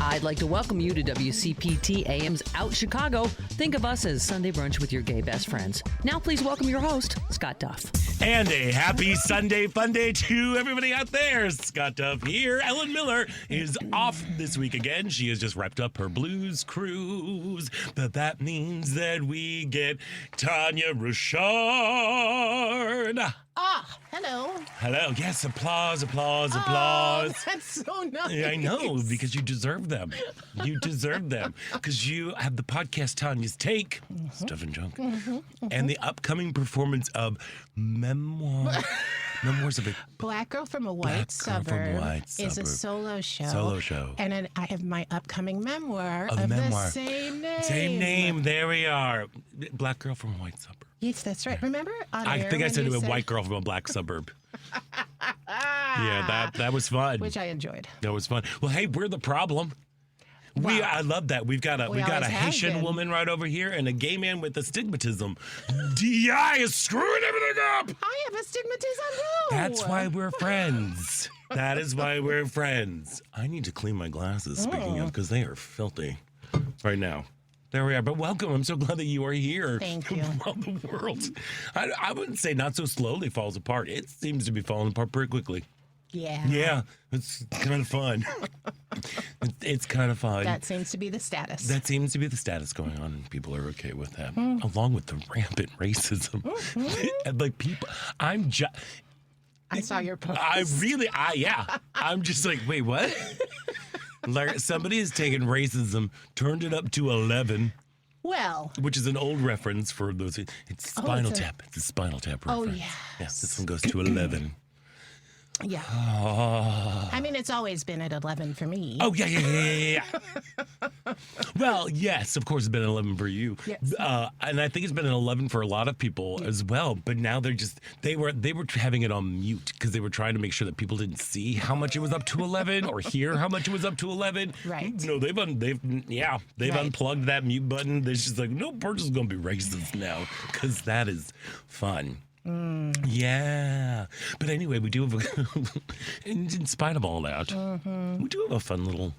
I'd like to welcome you to WCPT AM's Out Chicago. Think of us as Sunday brunch with your gay best friends. Now please welcome your host, Scott Duff. And a happy Sunday fun day to everybody out there. Scott Duff here. Ellen Miller is off this week again. She has just wrapped up her blues cruise. But that means that we get Tania Richard. Ah, hello. Hello. Yes, applause. That's so nice. Yeah, I know, because you deserve them. You deserve them. Because you have the podcast Tanya's Take, Stuff and Junk, and the upcoming performance of Memoirs of a Black Girl from a White Suburb is a solo show. And then I have my upcoming memoir of the same name. Same name. There we are. Black Girl from a White Suburb. Yes, that's right. Remember? I think I said it was a white girl from a black suburb. Yeah, that was fun. Which I enjoyed. That was fun. Well, hey, we're the problem. Wow. I love that. We've got a Haitian woman right over here and a gay man with astigmatism. DI is screwing everything up. I have astigmatism too. That's why we're friends. That is why we're friends. I need to clean my glasses, speaking of, because they are filthy right now. There we are. But welcome. I'm so glad that you are here. Thank you. While the world, I wouldn't say not so slowly falls apart. It seems to be falling apart pretty quickly. Yeah. Yeah. It's kind of fun. It's kind of fun. That seems to be the status. That seems to be the status going on, and people are okay with that, along with the rampant racism. Like people, I saw your post. I'm just like, wait, what? Like somebody has taken racism, turned it up to 11. Well, which is an old reference for those. It's Spinal Tap. It's a Spinal Tap reference. Oh, yes. Yes, this one goes to 11. Yeah. Oh. I mean, it's always been at 11 for me. Oh, yeah. Well, yes, of course, it's been an 11 for you. Yes. And I think it's been an 11 for a lot of people as well. But now they were having it on mute because they were trying to make sure that people didn't see how much it was up to 11 or hear how much it was up to 11. Right. No, they've unplugged that mute button. They're just like, no, we're just going to be racist now because that is fun. Yeah. But anyway, we do have in spite of all that, we do have a fun little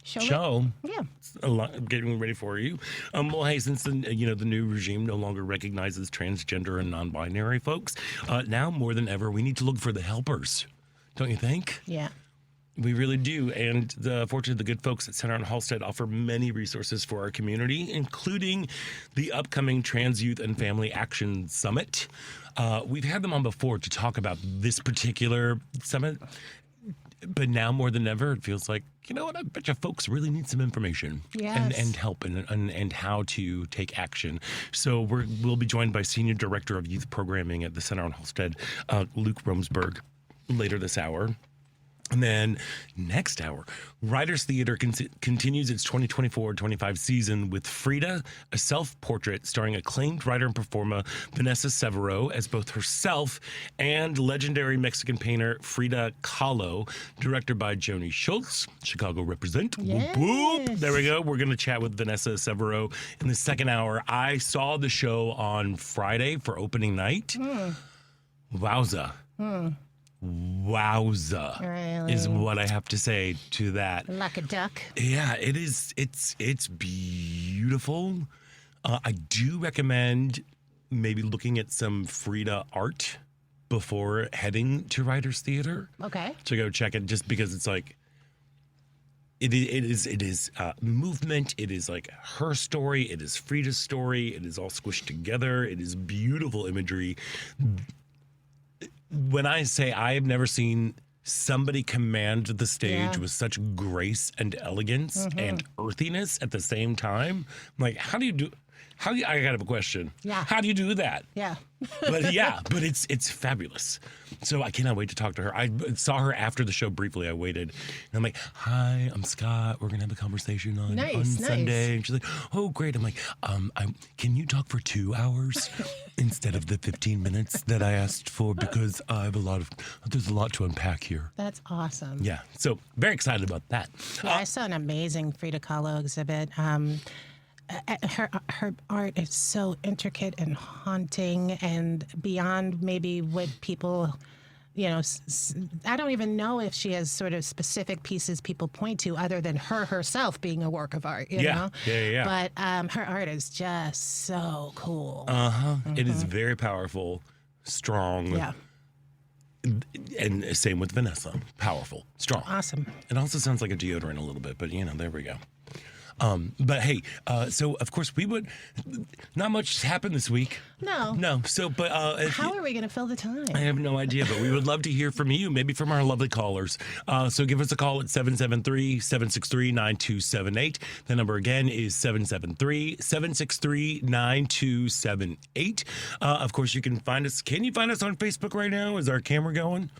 show. Yeah. A lot getting ready for you. Well, hey, since the new regime no longer recognizes transgender and non-binary folks, now more than ever, we need to look for the helpers. Don't you think? Yeah. We really do. And fortunately, the good folks at Center on Halstead offer many resources for our community, including the upcoming Trans Youth and Family Action Summit. We've had them on before to talk about this particular summit. But now more than ever, it feels like, you know what, I bet you folks really need some information and help and how to take action. So we'll be joined by Senior Director of Youth Programming at the Center on Halstead, Luke Romsberg, later this hour. And then next hour, Writers Theater continues its 2024-25 season with Frida, a self-portrait starring acclaimed writer and performer Vanessa Severo as both herself and legendary Mexican painter Frida Kahlo, directed by Joni Schultz. Chicago represent. Yes. Whoop, whoop. There we go. We're going to chat with Vanessa Severo in the second hour. I saw the show on Friday for opening night. Wowza. Wowza, really? Is what I have to say to that. Like a duck. Yeah, it is. It's beautiful. I do recommend maybe looking at some Frida art before heading to Writers Theater. Okay. To go check it, just because it's like it is movement. It is like her story. It is Frida's story. It is all squished together. It is beautiful imagery. When I say I have never seen somebody command the stage with such grace and elegance and earthiness at the same time, I'm like, I got a question. Yeah. How do you do that? Yeah. But it's fabulous. So I cannot wait to talk to her. I saw her after the show briefly. I waited. And I'm like, hi, I'm Scott. We're going to have a conversation on Sunday. And she's like, oh, great. I'm like, can you talk for 2 hours instead of the 15 minutes that I asked for? Because there's a lot to unpack here. That's awesome. Yeah. So very excited about that. Yeah, I saw an amazing Frida Kahlo exhibit. Her art is so intricate and haunting and beyond maybe what people I don't even know if she has sort of specific pieces people point to other than her herself being a work of art, you know? Yeah. But her art is just so cool. It is very powerful, strong. Yeah. And same with Vanessa. Powerful, strong. Awesome. It also sounds like a deodorant a little bit, but there we go. But hey, so of course not much happened this week. No. So, but how are we going to fill the time? I have no idea, but we would love to hear from you, maybe from our lovely callers. So give us a call at 773-763-9278. The number again is 773-763-9278. Of course, you can find us. Can you find us on Facebook right now? Is our camera going?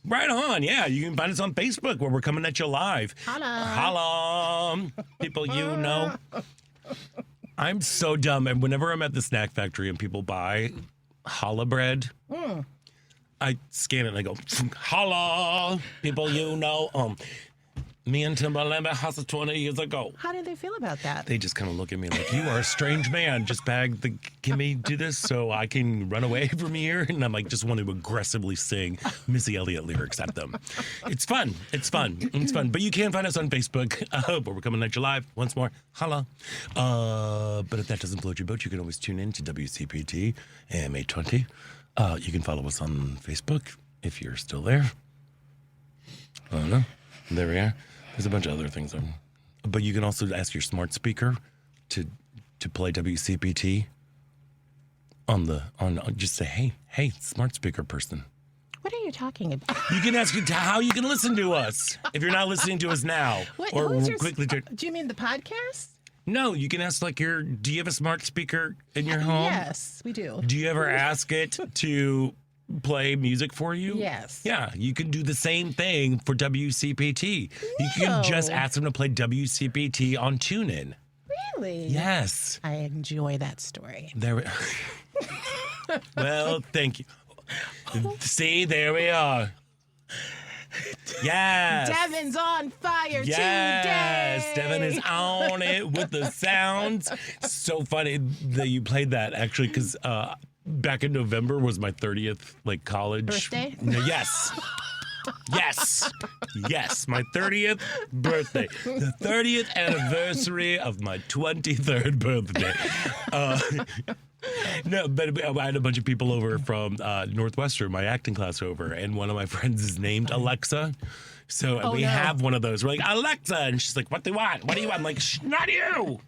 Right on, yeah. You can find us on Facebook where we're coming at you live. Holla. People you know. I'm so dumb. And whenever I'm at the snack factory and people buy challah bread, I scan it and I go, holla, people you know. Me and Timbaland at House 20 years ago. How did they feel about that? They just kind of look at me like, you are a strange man. Just can we do this so I can run away from here? And I'm like, just want to aggressively sing Missy Elliott lyrics at them. It's fun. But you can find us on Facebook, where we're coming at you live. Once more, holla. But if that doesn't float your boat, you can always tune in to WCPT AM 820. You can follow us on Facebook if you're still there. I don't know. There we are. There's a bunch of other things on. But you can also ask your smart speaker to play WCPT on just say, hey, smart speaker person. What are you talking about? You can ask it how you can listen to us if you're not listening to us now. Do you mean the podcast? No, you can ask do you have a smart speaker in your home? Yes, we do. Do you ever ask it to play music for you? Yes. Yeah, you can do the same thing for WCPT. You can just ask them to play WCPT on TuneIn. Really? Yes. I enjoy that story. Well, thank you. See, there we are. Yes. Devin's on fire today. Yes, Devin is on it with the sounds. So funny that you played that, actually, because back in November was my 30th college birthday. Yes, my 30th birthday, the 30th anniversary of my 23rd birthday. No, but I had a bunch of people over from Northwestern, my acting class over, and one of my friends is named Alexa. So we have one of those. We're like, Alexa, and she's like, what do you want? What do you want? I'm like, not you.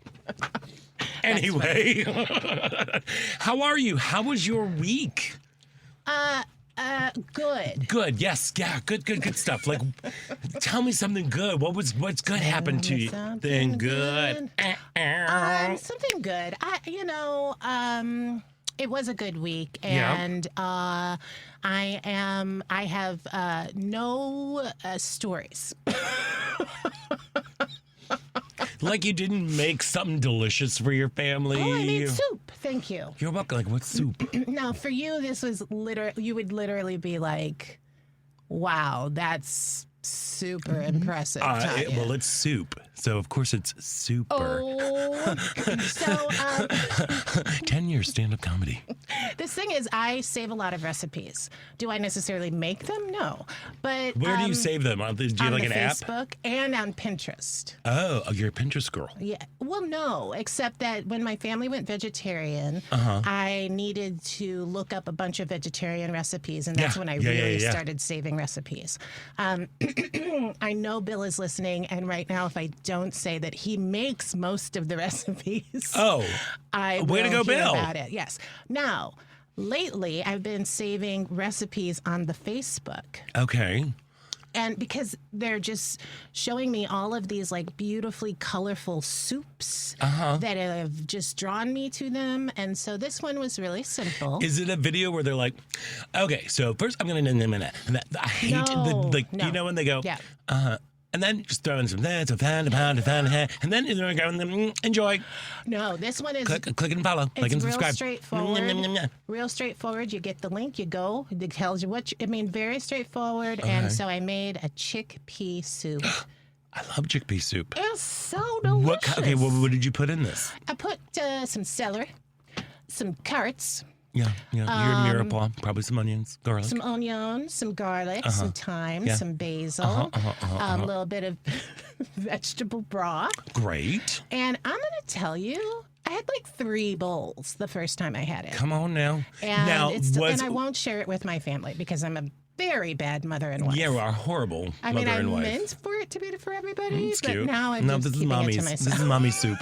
Anyway, how are you? How was your week? Good. Good. Yes. Yeah. Good stuff. Tell me something good. What's good happened to you? Something good. Something good. It was a good week, and I have no stories. You didn't make something delicious for your family? Oh, I made soup. Thank you. You're welcome. What soup? Now, for you, this was you would literally be like, wow, that's super impressive. Well, it's soup. So, of course, it's super. Oh, so 10 years stand-up comedy. The thing is, I save a lot of recipes. Do I necessarily make them? No. But where do you save them? Do you have an app? On Facebook and on Pinterest. Oh, you're a Pinterest girl. Yeah. Well, no, except that when my family went vegetarian, I needed to look up a bunch of vegetarian recipes, and that's when I really started saving recipes. I know Bill is listening, and right now, if I don't say that he makes most of the recipes, I way to go, Bill! About it. Yes. Now, lately, I've been saving recipes on the Facebook. Okay. And because they're just showing me all of these beautifully colorful soups that have just drawn me to them. And so this one was really simple. Is it a video where they're like, okay, so first I'm going to, I hate you know when they go, and then just throw in some that, and then you're going to go, enjoy. No, this one is... Click and follow. Like and subscribe. Real straightforward. You get the link, you go. It tells you very straightforward. Okay. And so I made a chickpea soup. I love chickpea soup. It's so delicious. What did you put in this? I put some celery, some carrots, Yeah. You're mirepoix, probably some onions, garlic. Some onions, some garlic, some thyme, some basil, a little bit of vegetable broth. Great. And I'm going to tell you, I had like 3 bowls the first time I had it. Come on now. And, And I won't share it with my family because I'm a very bad mother and wife. Yeah, we're a horrible mother and wife. I meant for it to be for everybody, It's but cute. now I'm just keeping it to myself. This is mommy's soup.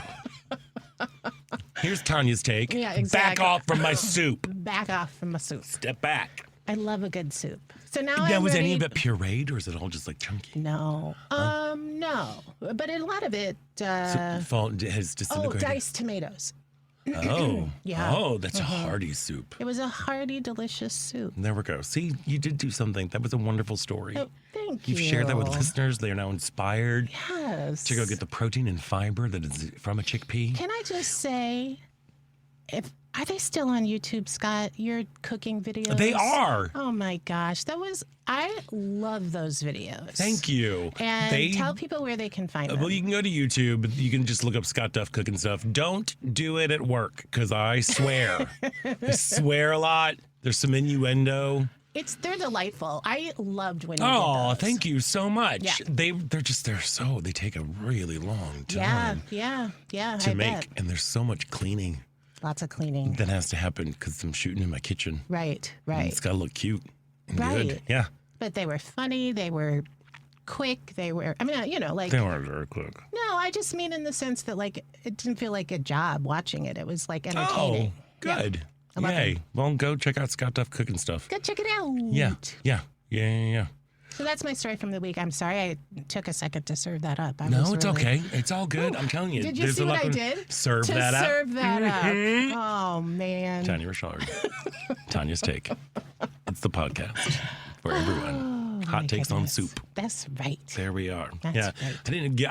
Here's Tanya's take. Yeah, exactly. Back off from my soup. Back off from my soup. Step back. I love a good soup. So now Yeah, I'm was ready. any of it pureed or is it all just like chunky? No. No. But a lot of it. Has disintegrated. Diced tomatoes. Oh. Yeah. Oh, that's a hearty soup. It was a hearty, delicious soup. There we go. See, you did do something. That was a wonderful story. Oh, thank you. You've shared that with listeners. They are now inspired Yes. to go get the protein and fiber that is from a chickpea. Can I just say, are they still on YouTube, Scott? Your cooking videos? They are. Oh my gosh, I love those videos. Thank you. And tell people where they can find them. Well, you can go to YouTube. You can just look up Scott Duff cooking stuff. Don't do it at work because I swear. I swear a lot. There's some innuendo. They're delightful. I loved when you did those. Thank you so much. Yeah. They take a really long time Yeah. to I make, bet. and there's so much cleaning Lots of cleaning. that has to happen because I'm shooting in my kitchen. Right. And it's got to look cute and good. Right. Yeah. But they were funny. They were quick. They were, like. They weren't very quick. No, I just mean in the sense that, like, it didn't feel like a job watching it. It was, like, entertaining. Oh, good. I love Yay. it. Well, go check out Scott Duff cooking stuff. Go check it out. Yeah. So that's my story from the week. I'm sorry I took a second to serve that up. No, it's okay. It's all good. I'm telling you. Did you there's see a what lot I of- did? Serve to that up. serve that Mhm. up. Oh, man. Tania Richard. Tanya's Take. It's the podcast for everyone. Hot my takes on goodness. soup. That's right. There we are. That's yeah. right.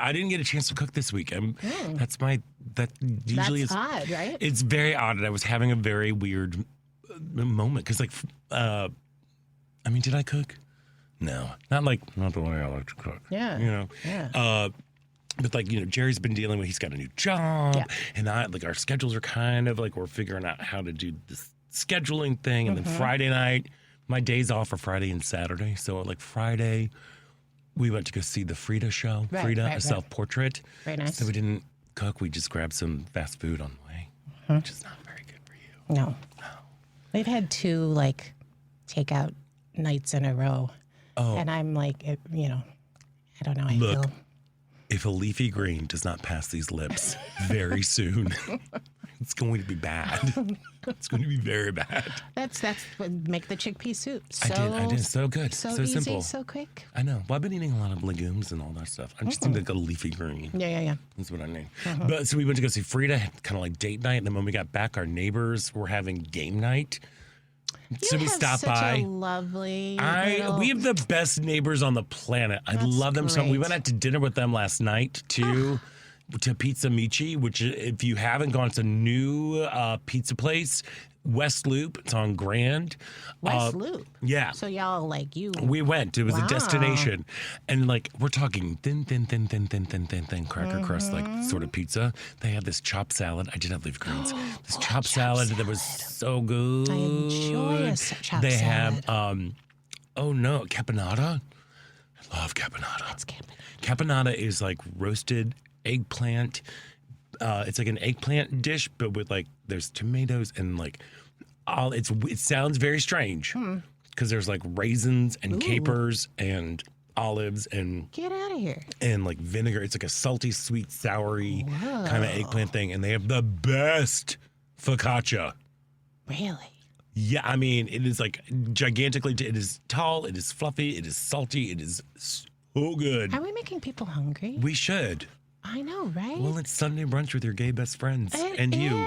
I didn't get a chance to cook this week. That usually That's is odd, right? It's very odd. And I was having a very weird moment because did I cook? No, not the way I like to cook. Yeah. Yeah. But Jerry's been dealing with, he's got a new job, Yeah. and our schedules are kind of we're figuring out how to do this scheduling thing. And then Friday night, my days off are Friday and Saturday. So Friday, we went to go see the Frida show. Right. Self-portrait. Very nice. So we didn't cook. We just grabbed some fast food on the way, which is not very good for you. No. We've had 2 takeout nights in a row. Oh. And I'm I don't know. I Look. feel. If a leafy green does not pass these lips very soon, it's going to be bad. It's going to be very bad. That's what make the chickpea soup. I did. So good. So So easy, simple. so quick. I know. Well, I've been eating a lot of legumes and all that stuff. I just need like a leafy green. Yeah. That's what I need. But so we went to go see Frida, kind of like date night. And then when we got back, our neighbors were having game night. So we stopped such by. a lovely. We have the best neighbors on the planet. I love them so. We great. went out to dinner with them last night too, to Pizza Michi, which if you haven't gone, it's a new pizza place, West Loop. It's on Grand. West Loop. Yeah. So y'all We went. It was Wow. a destination, and we're talking thin cracker crust sort of pizza. They had this chopped salad. I did not leave greens. This chopped salad that was so good. I enjoy a chopped They salad. have caponata. I love caponata. That's camping. Caponata is like roasted eggplant. It's like an eggplant dish, but with there's tomatoes and it sounds very strange because there's raisins and capers and olives and Get out of here. vinegar. It's like a salty, sweet, soury kind of eggplant thing, and they have the best focaccia. Really? Yeah, I mean, it is gigantically. It is tall. It is fluffy. It is salty. It is so good. Are we making people hungry? We should. I know, right? Well, it's Sunday brunch with your gay best friends It and you.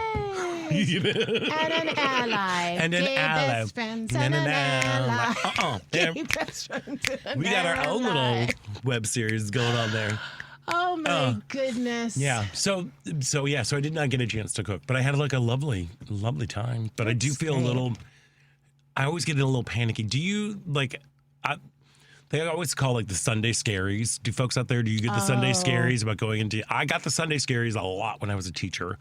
is. And an ally. And an Gay ally. Best friends and an ally. There- Gay best friends and an We got our own ally. little web series going on there. Oh my goodness. Yeah. So I did not get a chance to cook, but I had a lovely time. But I do feel a great. little. I always get a little panicky. Do you they always call the Sunday scaries. Do folks out there, do you get the Sunday scaries about going into? I got the Sunday scaries a lot when I was a teacher.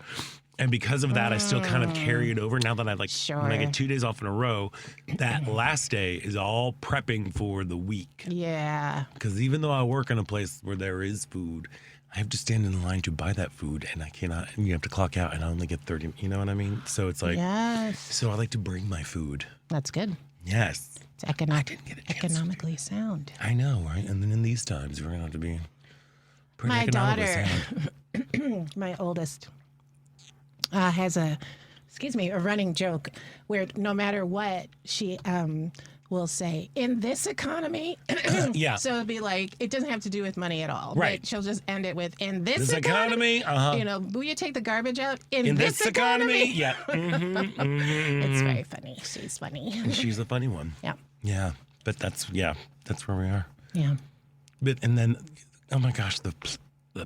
And because of that, I still kind of carry it over. Now that I when I get 2 days off in a row, that last day is all prepping for the week. Yeah. Because even though I work in a place where there is food, I have to stand in line to buy that food, and I cannot. And you have to clock out, and I only get 30. You know what I mean? So it's like, yes. So I like to bring my food. That's good. Yes. It's economically sound. I know, right? And then in these times, we're gonna have to be pretty my economically daughter, sound. my oldest, has a running joke where no matter what she will say, in this economy. Yeah. So it'll be like, it doesn't have to do with money at all. Right. But she'll just end it with, in this economy. Will you take the garbage out? In this economy? Yeah. Mm-hmm, mm-hmm. It's very funny. She's funny. And she's the funny one. Yeah. Yeah. But that's where we are. Yeah. But, and then, oh my gosh, the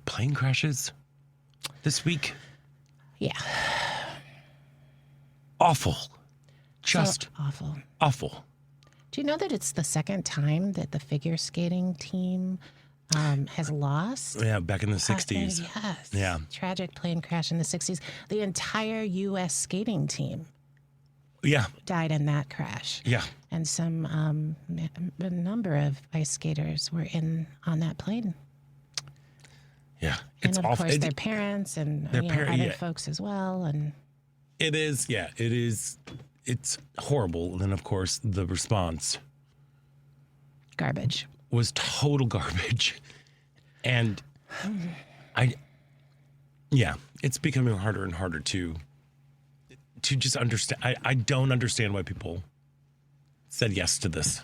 plane crashes this week. Yeah. Awful. Just so awful. Awful. Do you know that it's the second time that the figure skating team has lost? Yeah, back in the 60s. Yes. Yeah. Tragic plane crash in the 60s. The entire U.S. skating team died in that crash. Yeah. And a number of ice skaters were on that plane. Yeah. It's and of awful. Course, their parents and other folks as well. And it is, it is. It's horrible. And then, of course, the response. Garbage. Was total garbage. And it's becoming harder and harder to just understand. I don't understand why people said yes to this.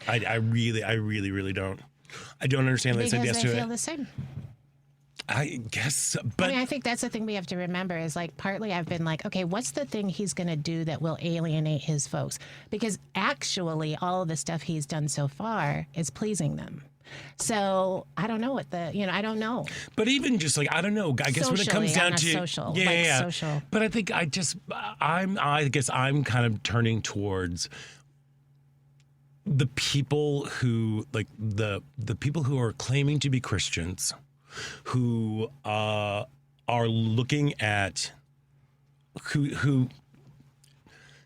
I really don't. I don't understand why they said yes to it. Because they feel the same. I guess, but I think that's the thing we have to remember is like partly I've been like, okay, what's the thing he's going to do that will alienate his folks? Because actually all of the stuff he's done so far is pleasing them. So I don't know I don't know. But even just like, I don't know, I guess when it comes down to social. But I think I guess I'm kind of turning towards the people who like the people who are claiming to be Christians, who are looking at who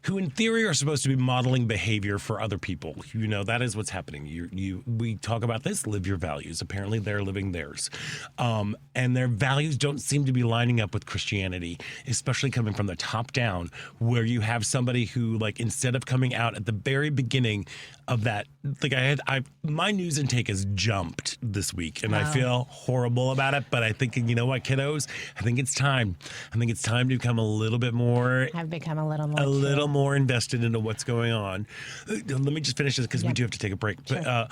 in theory are supposed to be modeling behavior for other people. You know, that is what's happening. We talk about this, live your values. Apparently they're living theirs. And their values don't seem to be lining up with Christianity, especially coming from the top down, where you have somebody who, like, instead of coming out at the very beginning of that, like my news intake has jumped this week and I feel horrible about it, but I think, you know what, kiddos, I think it's time. I think it's time to become a little bit more. I've become a little more invested into what's going on. Let me just finish this because we do have to take a break. Sure.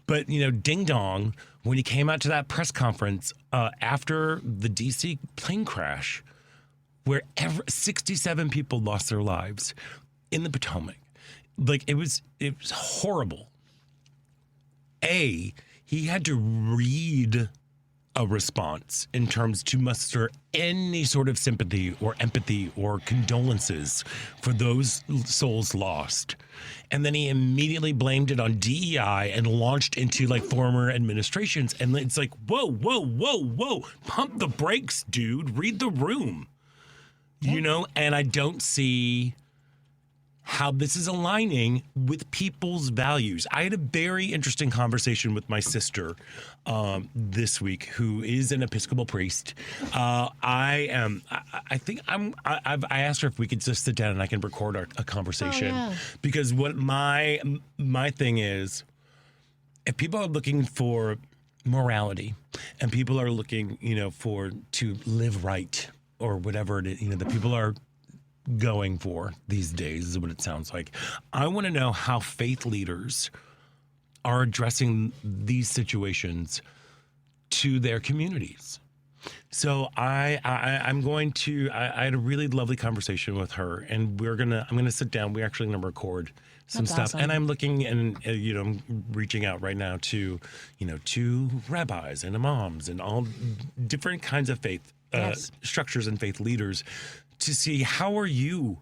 But you know, Ding Dong, when he came out to that press conference after the DC plane crash, where 67 people lost their lives in the Potomac, like it was horrible. He had to read a response in terms to muster any sort of sympathy or empathy or condolences for those souls lost. And then he immediately blamed it on DEI and launched into like former administrations. And it's like, whoa. Pump the brakes, dude. Read the room. Yeah. You know, and I don't see how this is aligning with people's values. I had a very interesting conversation with my sister this week, who is an Episcopal priest. I asked her if we could just sit down and I can record a conversation, because what my thing is, if people are looking for morality and people are looking, you know, to live right or whatever it is, you know, that people are going for these days is what it sounds like. I want to know how faith leaders are addressing these situations to their communities. So I had a really lovely conversation with her, and I'm gonna sit down. We're actually gonna record some That's stuff, awesome. and I'm looking and I'm reaching out right now to rabbis and imams and all different kinds of faith structures and faith leaders, to see how are you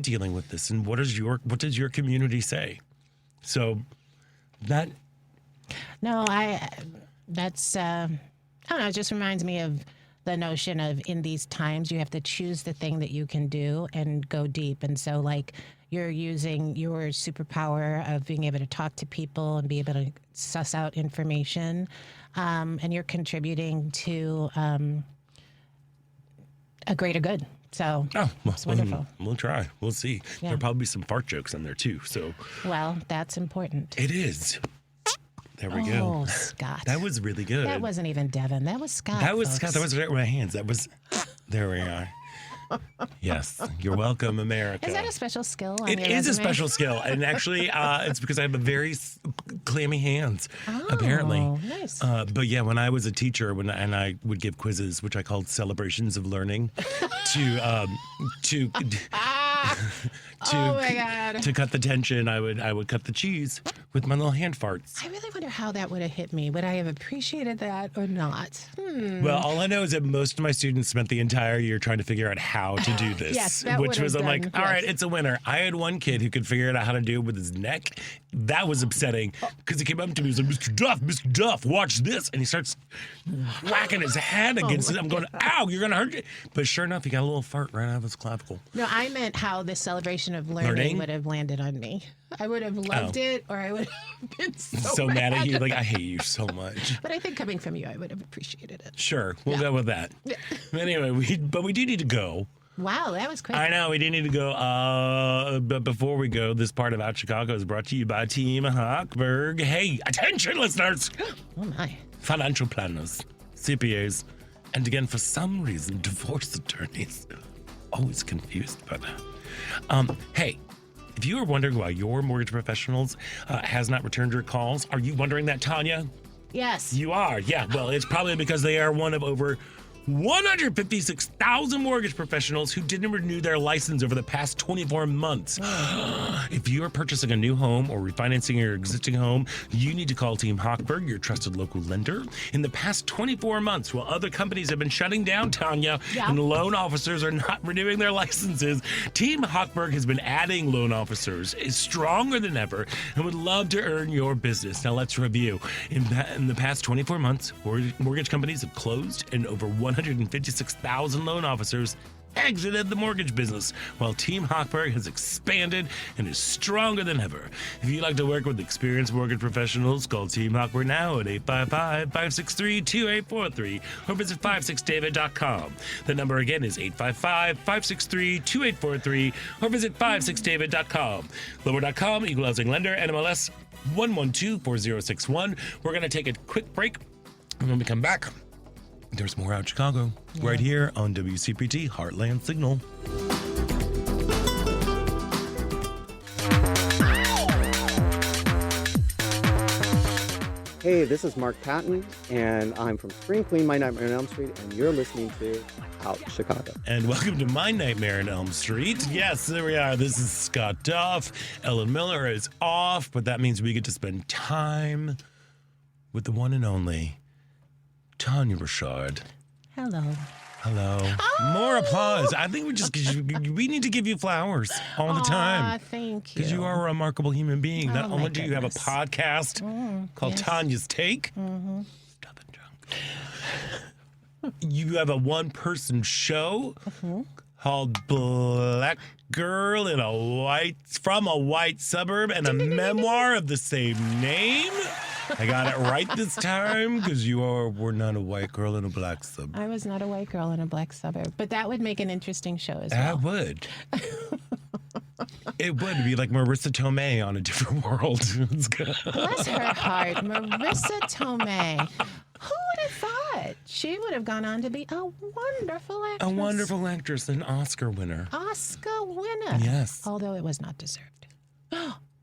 dealing with this, and what does your community say? So that. No, I don't know. It just reminds me of the notion of in these times you have to choose the thing that you can do and go deep. And so like you're using your superpower of being able to talk to people and be able to suss out information, and you're contributing to a greater good. So it's wonderful. We'll try. We'll see. Yeah. There'll probably be some fart jokes in there too. So well, that's important. it is. There we go. Oh, Scott. That was really good. That wasn't even Devin. That was Scott. That was folks. Scott. That was right with my hands. That was. There we are. Yes, you're welcome, America. Is that a special skill on It your is a resume? special skill, and actually, it's because I have a very clammy hands. Apparently, nice. But yeah, when I was a teacher, and I would give quizzes, which I called celebrations of learning, to Oh my God. to cut the tension, I would cut the cheese with my little hand farts. I really wonder how that would have hit me. Would I have appreciated that or not? Well, all I know is that most of my students spent the entire year trying to figure out how to do this. Yes, that which would was, have I'm like, done- all right, yes. it's a winner. I had one kid who could figure out how to do it with his neck. That was upsetting because he came up to me and was like, Mr. Duff, watch this. And he starts whacking his head against it. I'm going, ow, you're going to hurt you. But sure enough, he got a little fart right out of his clavicle. No, I meant how the celebration of learning would have landed on me. I would have loved it, or I would have been so mad at you. Like, I hate you so much. But I think coming from you, I would have appreciated it. Sure, we'll go with that. Anyway, we do need to go. Wow, that was quick. I know, we do need to go. But before we go, this part of Out Chicago is brought to you by Team Hochberg. Hey, attention, listeners! Oh, my. Financial planners, CPAs, and again, for some reason, divorce attorneys. Always confused by that. Hey, if you are wondering why your mortgage professionals has not returned your calls, are you wondering that, Tanya? Yes. You are, yeah. Well, it's probably because they are one of over 156,000 mortgage professionals who didn't renew their license over the past 24 months. If you are purchasing a new home or refinancing your existing home, you need to call Team Hochberg, your trusted local lender. In the past 24 months, while other companies have been shutting down, Tanya, and loan officers are not renewing their licenses, Team Hochberg has been adding loan officers, is stronger than ever, and would love to earn your business. Now let's review. In the past 24 months, mortgage companies have closed, and over 156,000 loan officers exited the mortgage business, while Team Hochberg has expanded and is stronger than ever. If you'd like to work with experienced mortgage professionals, call Team Hochberg now at 855-563-2843 or visit 56david.com. The number again is 855-563-2843 or visit 56david.com. Lower.com, Equal Housing Lender, NMLS 1124061. We're going to take a quick break, and when we come back, there's more Out Chicago right here on WCPT Heartland Signal. Hey, this is Mark Patton, and I'm from Spring Clean, My Nightmare on Elm Street, and you're listening to Out Chicago. And welcome to My Nightmare on Elm Street. Yes, there we are. This is Scott Duff. Ellen Miller is off, but that means we get to spend time with the one and only Tania Richard. Hello. Hello. More applause. I think we need to give you flowers all the time. Thank you. Because you are a remarkable human being. Not my only do you have a goodness. podcast called yes. Tanya's Take. Stop it, drunk. You have a one-person show called Black Girl from a White Suburb and a memoir of the same name. I got it right this time because were not a white girl in a black suburb. I was not a white girl in a black suburb, but that would make an interesting show as well. That would. It would be like Marissa Tomei on a different world. Bless her heart, Marissa Tomei. Who would have thought she would have gone on to be a wonderful actress? A wonderful actress, an Oscar winner. Oscar winner. Yes. Although it was not deserved.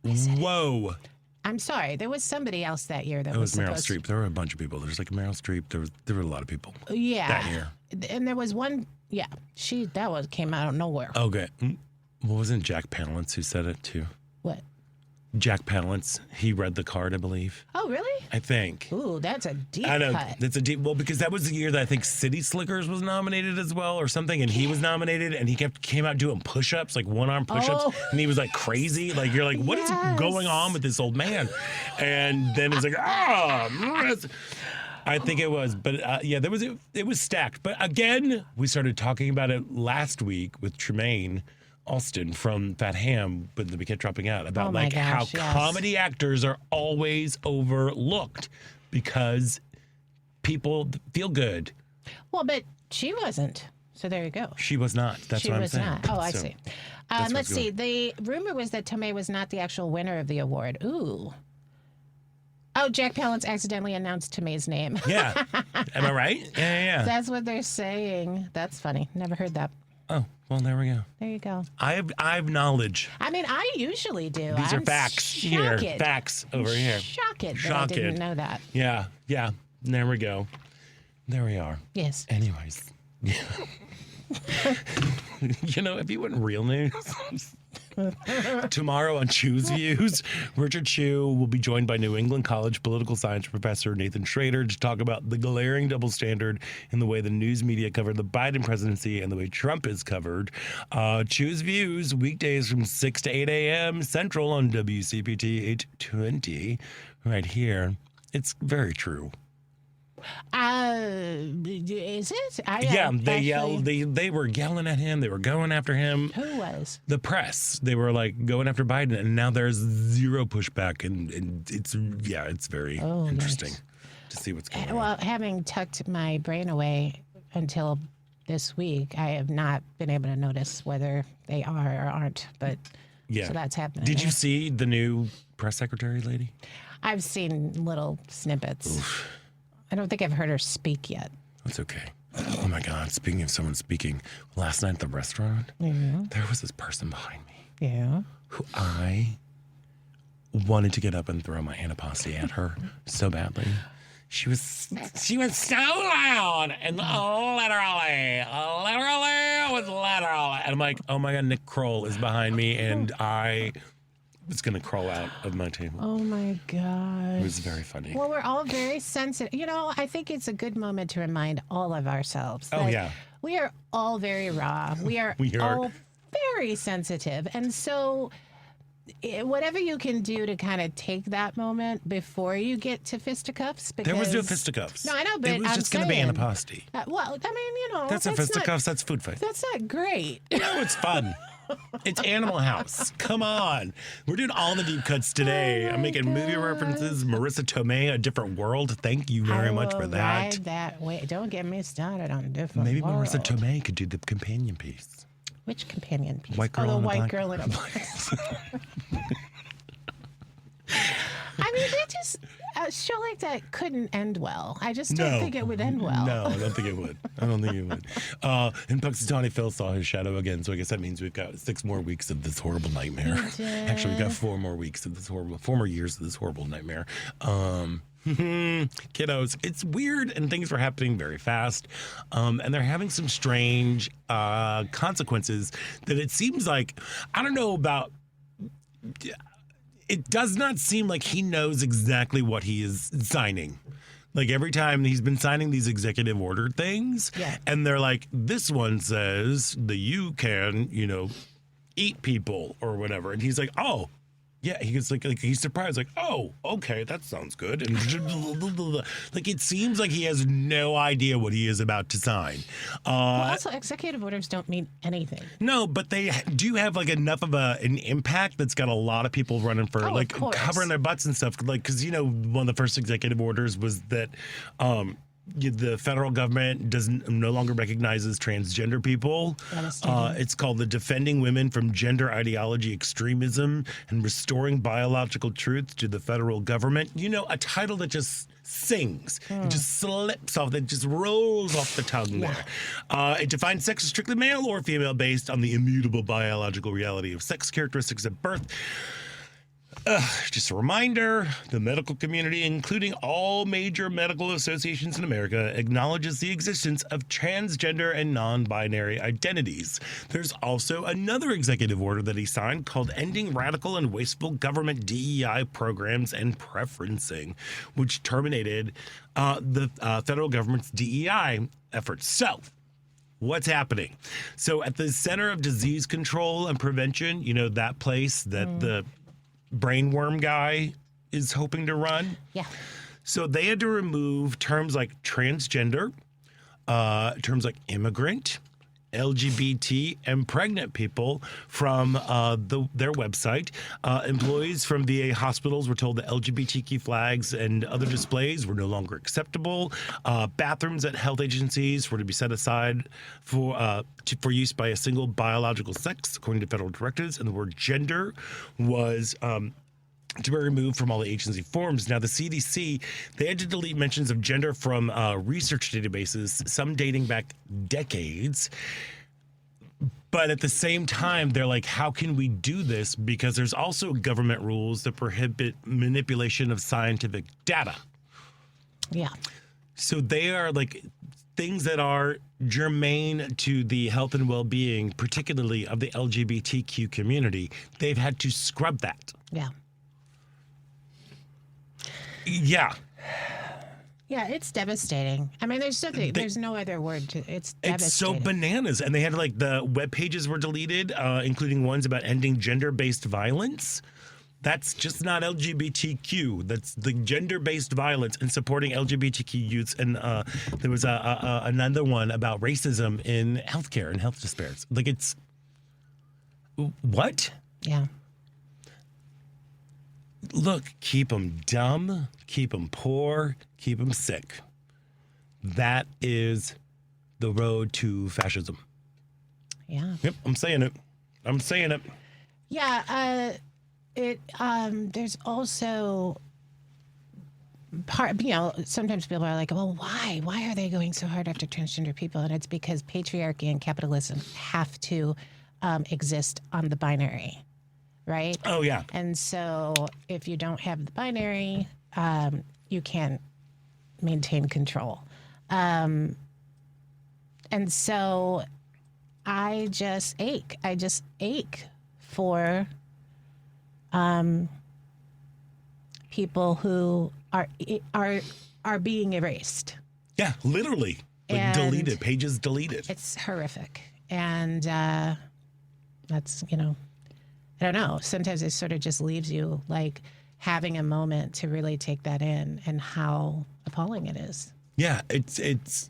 Whoa. I'm sorry. There was somebody else that year that It was Meryl supposed Streep. There were a bunch of people. There's like Meryl Streep. There were a lot of people. Yeah. That year. And there was one. Yeah. Came out of nowhere. Okay. Well, wasn't Jack Palance who said it too? What? Jack Palance. He read the card, I believe. Oh, really? I think. Ooh, that's a deep I know. cut. That's a deep. Well, because that was the year that I think City Slickers was nominated as well, or something, and he was nominated, and he came out doing push-ups, like one-arm push-ups, and he was like crazy. Like you're like, what is going on with this old man? And then it's like, I think it was. But it was stacked. But again, we started talking about it last week with Tremaine Alston from Fat Ham, but we kept dropping out about how comedy actors are always overlooked because people feel good. Well, but she wasn't. So there you go. She was not. That's what I'm saying. She was not. Oh, I see. Let's see. The rumor was that Tomei was not the actual winner of the award. Ooh. Oh, Jack Palance accidentally announced Tomei's name. Yeah. Am I right? Yeah. That's what they're saying. That's funny. Never heard that. Oh, well, there we go. There you go. I have knowledge. I mean, I usually do. These are facts here. Facts over here. Shock it that I didn't know that. Yeah. There we go. There we are. Yes. Anyways. If you want real news, tomorrow on Chew's Views, Richard Chew will be joined by New England College political science professor Nathan Schrader to talk about the glaring double standard in the way the news media covered the Biden presidency and the way Trump is covered. Chew's Views, weekdays from 6 to 8 a.m. Central on WCPT 820, right here. It's very true. Is it? They yelled. They were yelling at him. They were going after him. Who was? The press. They were going after Biden, and now there's zero pushback, and it's very interesting to see what's going on. Well, having tucked my brain away until this week, I have not been able to notice whether they are or aren't. But so that's happening. Did you see the new press secretary lady? I've seen little snippets. Oof. I don't think I've heard her speak yet. That's okay. Oh, my God. Speaking of someone speaking, last night at the restaurant, there was this person behind me. Yeah. Who I wanted to get up and throw my antipasti at her so badly. She was so loud and literally, and I'm like, oh my God, Nick Kroll is behind me, and I was going to crawl out of my table. Oh my God. It was very funny. Well, we're all very sensitive. I think it's a good moment to remind all of ourselves that we are all very raw. We are all very sensitive. And so whatever you can do to kind of take that moment before you get to fisticuffs. Because there was no fisticuffs. No, I know, but it was just going to be antipasti. Well, I mean, that's a fisticuffs. That's food fight. That's not great. No, it's fun. It's Animal House. Come on. We're doing all the deep cuts today. I'm making movie references. Marissa Tomei, A Different World. Thank you very much for that. Ride that way. Don't get me started on A Different Maybe World. Marissa Tomei could do the companion piece. Which companion piece? White girl the and a white black girl in a I mean, a show like that couldn't end well. I just don't think it would end well. No, I don't think it would. And Punxsutawney Phil saw his shadow again, so I guess that means we've got 6 more weeks of this horrible nightmare. Actually, we've got 4 more weeks of this 4 more years of this horrible nightmare. Kiddos, it's weird, and things are happening very fast, and they're having some strange consequences that it seems like, I don't know about. It does not seem like he knows exactly what he is signing. Like every time he's been signing these executive order things, and they're like, this one says that you can, eat people or whatever. And he's like, oh, yeah. He gets like he's surprised, like, oh, okay, that sounds good. And like it seems like he has no idea what he is about to sign. Well, also, executive orders don't mean anything. No, but they do have like enough of an impact that's got a lot of people running for covering their butts and stuff. Like, because one of the first executive orders was that the federal government no longer recognizes transgender people. It's called the Defending Women from Gender Ideology Extremism and Restoring Biological Truth to the Federal Government. A title that just sings. It just slips off. It just rolls off the tongue there. It defines sex as strictly male or female based on the immutable biological reality of sex characteristics at birth. Just a reminder, the medical community, including all major medical associations in America, acknowledges the existence of transgender and non-binary identities. There's also another executive order that he signed called Ending Radical and Wasteful Government DEI Programs and Preferencing, which terminated the federal government's DEI efforts. So, what's happening? So at the Center of Disease Control and Prevention, that place that the brainworm guy is hoping to run. Yeah. So they had to remove terms like transgender, terms like immigrant, LGBT, and pregnant people from their website. Employees from VA hospitals were told that LGBTQ flags and other displays were no longer acceptable. Bathrooms at health agencies were to be set aside for use by a single biological sex, according to federal directives. And the word gender was to be removed from all the agency forms. Now, the CDC, they had to delete mentions of gender from research databases, some dating back decades. But at the same time, they're like, how can we do this? Because there's also government rules that prohibit manipulation of scientific data. Yeah. So they are like things that are germane to the health and well-being, particularly of the LGBTQ community. They've had to scrub that. Yeah. Yeah. Yeah, it's devastating. I mean, there's no other word to it's devastating. It's so bananas. And they had like the web pages were deleted, including ones about ending gender-based violence. That's just not LGBTQ. That's the gender-based violence and supporting LGBTQ youths. And there was another one about racism in healthcare and health disparities. Like it's what? Yeah. Look, keep them dumb, keep them poor, keep them sick. That is the road to fascism. Yeah. Yep, I'm saying it. I'm saying it. Yeah. There's also sometimes people are like, well, why? Why are they going so hard after transgender people? And it's because patriarchy and capitalism have to exist on the binary. Right? Oh, yeah. And so if you don't have the binary, you can't maintain control. And so I just ache. I just ache for people who are being erased. Yeah, literally. Like deleted, pages deleted. It's horrific. And that's, I don't know. Sometimes it sort of just leaves you like having a moment to really take that in and how appalling it is. Yeah, it's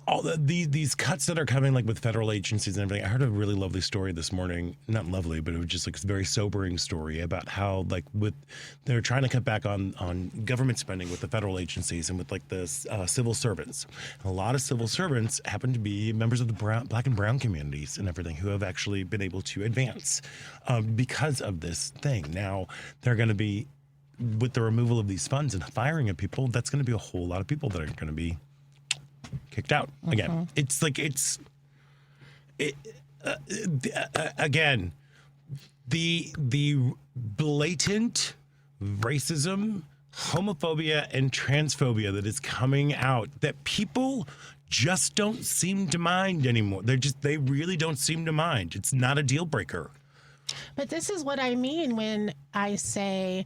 all these cuts that are coming like with federal agencies and everything. I heard a really lovely story this morning. Not lovely, but it was just like a very sobering story about how like they're trying to cut back on government spending with the federal agencies and with like the civil servants. And a lot of civil servants happen to be members of the black and brown communities and everything who have actually been able to advance because of this thing. Now they're going to be, with the removal of these funds and firing of people, that's going to be a whole lot of people that are going to be kicked out again. It's like again, the blatant racism, homophobia, and transphobia that is coming out that people just don't seem to mind anymore. They really don't seem to mind. It's not a deal breaker. But this is what I mean when I say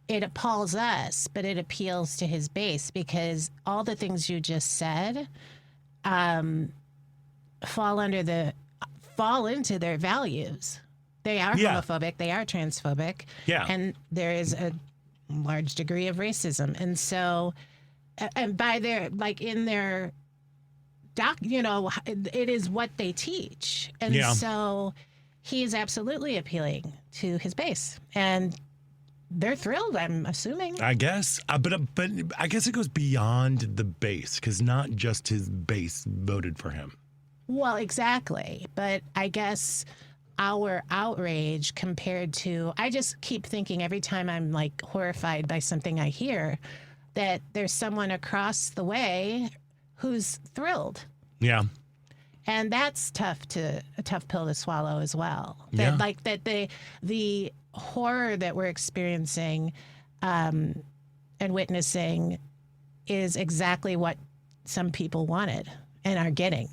it appalls us, but it appeals to his base, because all the things you just said fall into their values. They are homophobic, they are transphobic, and there is a large degree of racism. And so, and by their, like in their it is what they teach. And so he is absolutely appealing to his base. And they're thrilled, I'm assuming. I guess. But I guess it goes beyond the base, because not just his base voted for him. Well, exactly. But I guess our outrage compared to, I just keep thinking every time I'm like horrified by something I hear, that there's someone across the way who's thrilled. Yeah. And that's a tough pill to swallow as well. The horror that we're experiencing and witnessing is exactly what some people wanted and are getting.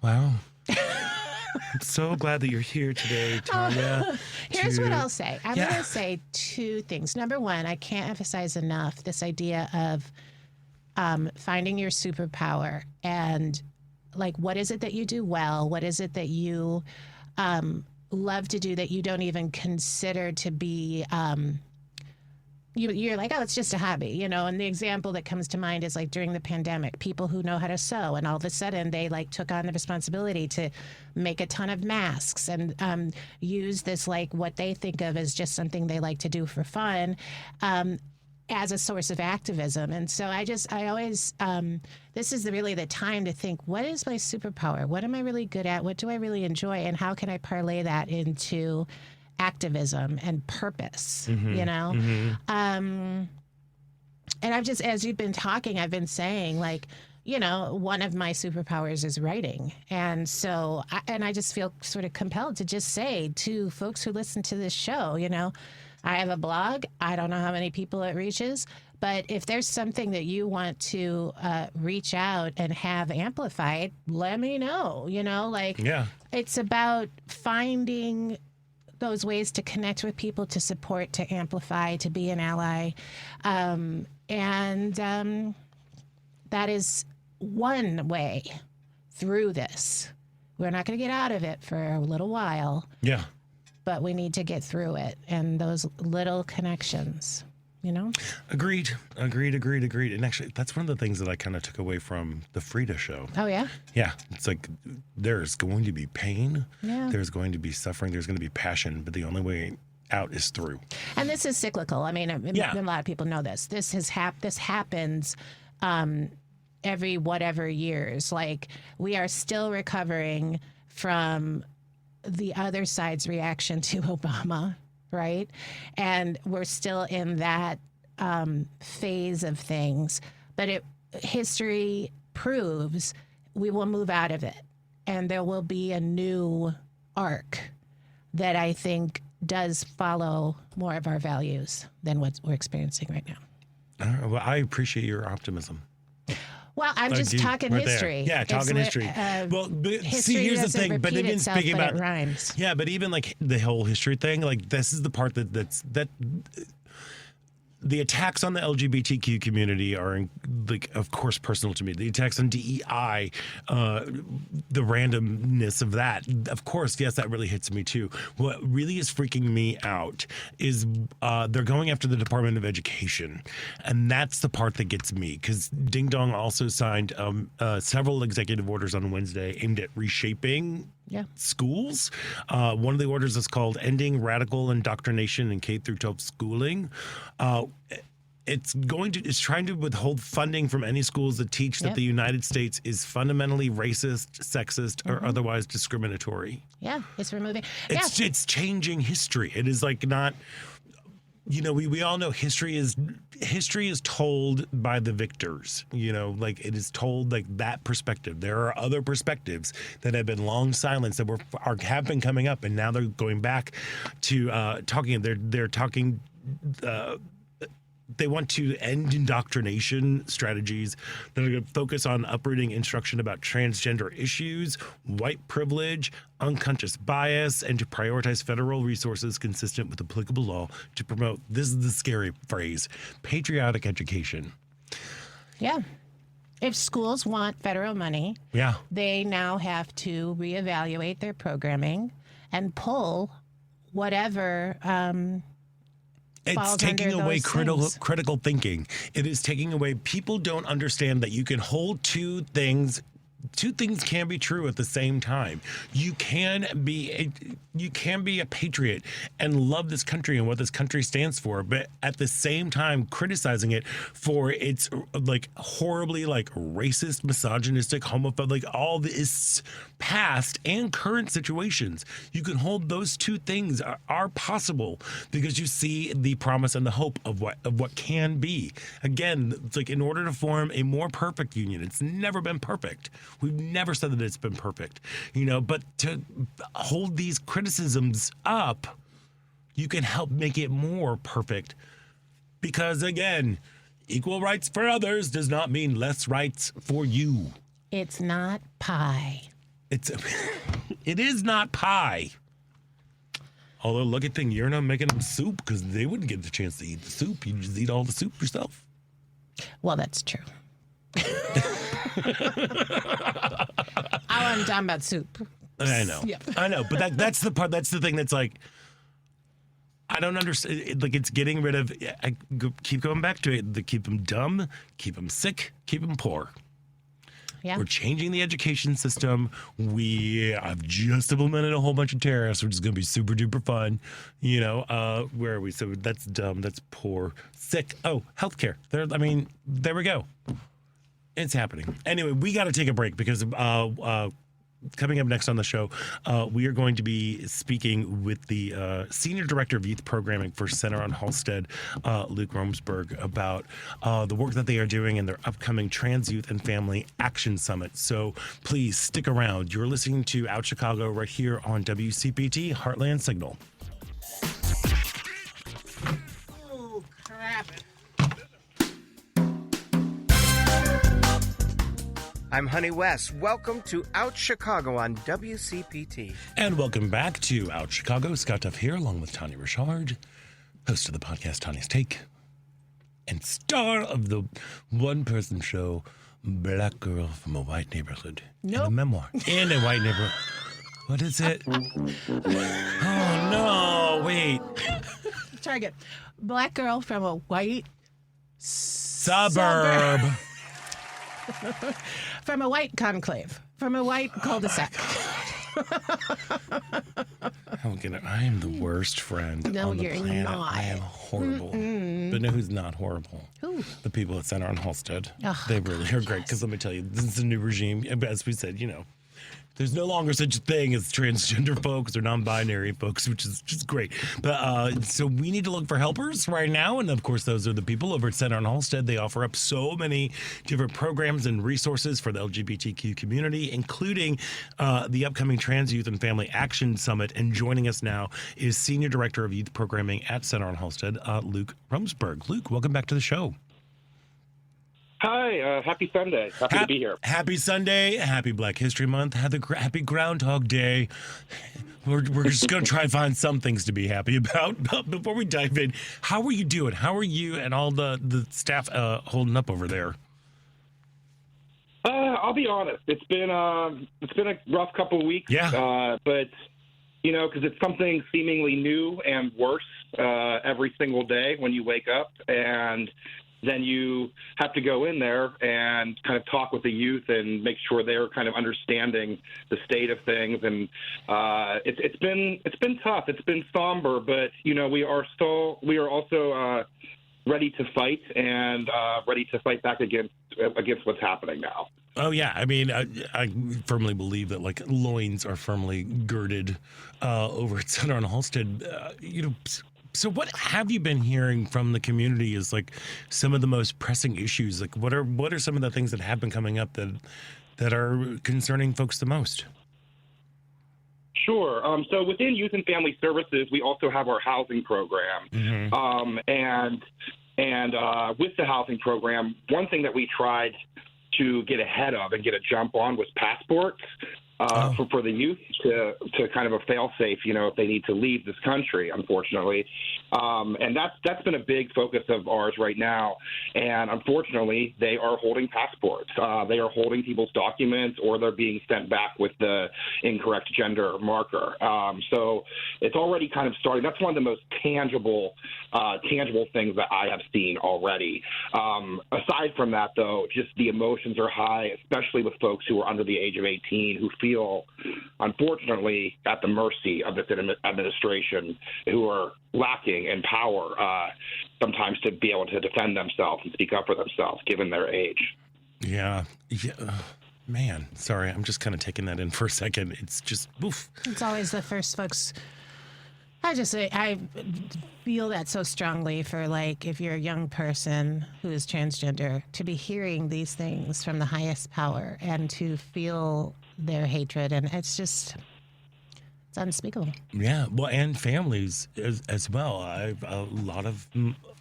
Wow. I'm so glad that you're here today, Tania. Here's what I'll say. I'm going to say two things. Number one, I can't emphasize enough this idea of finding your superpower and like, what is it that you do well? What is it that you love to do that you don't even consider to be you're like, oh, it's just a hobby, you know. And the example that comes to mind is like during the pandemic, people who know how to sew, and all of a sudden they like took on the responsibility to make a ton of masks and use this like what they think of as just something they like to do for fun. As a source of activism. And so I always, this is really the time to think, what is my superpower? What am I really good at? What do I really enjoy? And how can I parlay that into activism and purpose, you know? And I've just, as you've been talking, I've been saying like, you know, one of my superpowers is writing. And so, I just feel sort of compelled to just say to folks who listen to this show, you know, I have a blog. I don't know how many people it reaches, but if there's something that you want to reach out and have amplified, let me know. You know, like it's about finding those ways to connect with people, to support, to amplify, to be an ally. And that is one way through this. We're not going to get out of it for a little while. Yeah. But we need to get through it, and those little connections, you know? Agreed. And actually, that's one of the things that I kind of took away from the Frida show. Oh, yeah? Yeah. It's like there's going to be pain. Yeah. There's going to be suffering. There's going to be passion. But the only way out is through. And this is cyclical. I mean, a lot of people know this. This happens every whatever years. Like, we are still recovering from the other side's reaction to Obama, right? And we're still in that phase of things. But history proves we will move out of it. And there will be a new arc that I think does follow more of our values than what we're experiencing right now. Well, I appreciate your optimism. Well, I'm just talking history. Yeah, talking history. Well, but history see, here's the thing. But even itself, speaking about it rhymes. Yeah, but even like the whole history thing, like this is the part that the attacks on the LGBTQ community are, like, of course, personal to me. The attacks on DEI, the randomness of that, of course, yes, that really hits me too. What really is freaking me out is they're going after the Department of Education, and that's the part that gets me, because Ding Dong also signed several executive orders on Wednesday aimed at reshaping schools. One of the orders is called Ending Radical Indoctrination in K-12 Schooling. It's trying to withhold funding from any schools that teach that the United States is fundamentally racist, sexist, or otherwise discriminatory. Yeah, it's removing. It's changing history. It is like not. You know, we all know history is told by the victors. You know, like it is told like that perspective. There are other perspectives that have been long silenced that have been coming up, and now they're going back to talking. They're talking. They want to end indoctrination strategies that are going to focus on uprooting instruction about transgender issues, white privilege, unconscious bias, and to prioritize federal resources consistent with applicable law to promote, this is the scary phrase, patriotic education. Yeah. If schools want federal money, they now have to reevaluate their programming and pull whatever it's taking away critical thinking. It is taking away. People don't understand that you can hold two things can be true at the same time. You can be a patriot and love this country and what this country stands for, but at the same time criticizing it for its like horribly like racist, misogynistic, homophobic, like all this past and current situations. You can hold those two things are possible because you see the promise and the hope of what can be. Again, it's like in order to form a more perfect union, it's never been perfect. We've never said that it's been perfect, you know, but to hold these criticisms up, you can help make it more perfect. Because again, equal rights for others does not mean less rights for you. It's not pie. It is not pie. Although, look at thing, you're not making them soup because they wouldn't get the chance to eat the soup. You just eat all the soup yourself. Well, that's true. I'm talking about soup. I know. Yep. I know. But that's the part. That's the thing that's like, I don't understand. Like, it's getting rid of, keep going back to it. Keep them dumb, keep them sick, keep them poor. Yeah. We're changing the education system. We have just implemented a whole bunch of tariffs, which is going to be super duper fun. Where are we? So that's dumb. That's poor. Sick. Oh, healthcare. There we go. It's happening. Anyway, we got to take a break because coming up next on the show, we are going to be speaking with the Senior Director of Youth Programming for Center on Halstead, Luke Romsberg, about the work that they are doing in their upcoming Trans Youth and Family Action Summit. So please stick around. You're listening to Out Chicago right here on WCPT Heartland Signal. Oh, crap. I'm Honey West. Welcome to Out Chicago on WCPT. And welcome back to Out Chicago. Scott Duff here, along with Tania Richard, host of the podcast Tania's Take, and star of the one-person show Black Girl from a White Neighborhood. Nope. And a memoir in a white neighborhood. What is it? Oh, no. Wait. Try again. Black girl from a white Suburb. From a white conclave. From a white cul-de-sac. I am the worst friend No, on the you're planet. not. I am horrible. But know who's not horrible? Who? The people at Center on Halstead. Oh, They really are great. Because let me tell you, this is a new regime. As we said, there's no longer such a thing as transgender folks or non-binary folks, which is just great. But so we need to look for helpers right now. And of course, those are the people over at Center on Halstead. They offer up so many different programs and resources for the LGBTQ community, including the upcoming Trans Youth and Family Action Summit. And joining us now is Senior Director of Youth Programming at Center on Halstead, Luke Romsberg. Luke, welcome back to the show. Hi, happy Sunday. Happy to be here. Happy Sunday, happy Black History Month, happy Groundhog Day. We're just going to try and find some things to be happy about. But before we dive in, how are you doing? How are you and all the staff holding up over there? I'll be honest. It's been a rough couple of weeks. Yeah. But because it's something seemingly new and worse every single day when you wake up, and then you have to go in there and kind of talk with the youth and make sure they're kind of understanding the state of things. And it's been tough. It's been somber, but we are also ready to fight and ready to fight back against what's happening now. Oh, yeah. I firmly believe that, loins are firmly girded over at Center on Halstead. So what have you been hearing from the community is some of the most pressing issues? What are some of the things that have been coming up that are concerning folks the most? Sure. So within Youth and Family Services, we also have our housing program. Mm-hmm. And with the housing program, one thing that we tried to get ahead of and get a jump on was passports. For the youth to kind of a fail-safe, if they need to leave this country, unfortunately. And that's been a big focus of ours right now. And unfortunately, they are holding passports. They are holding people's documents, or they're being sent back with the incorrect gender marker. So it's already kind of starting. That's one of the most tangible things that I have seen already. Aside from that, though, just the emotions are high, especially with folks who are under the age of 18 who feel, unfortunately, at the mercy of this administration, who are lacking in power sometimes to be able to defend themselves and speak up for themselves, given their age. Yeah. Man, sorry, I'm just kind of taking that in for a second. It's just, oof. It's always the first folks. I feel that so strongly for if you're a young person who is transgender, to be hearing these things from the highest power and to feel their hatred, and it's unspeakable. Yeah, well, and families as well.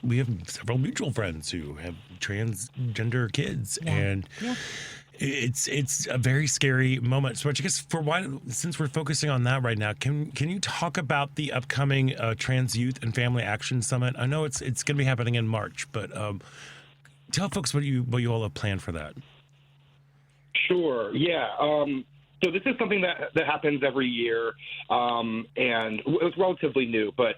We have several mutual friends who have transgender kids, and it's a very scary moment. So I guess since we're focusing on that right now, can you talk about the upcoming Trans Youth and Family Action Summit? I know it's going to be happening in March, but tell folks what you all have planned for that. Sure. Yeah. So this is something that happens every year, and it's relatively new, but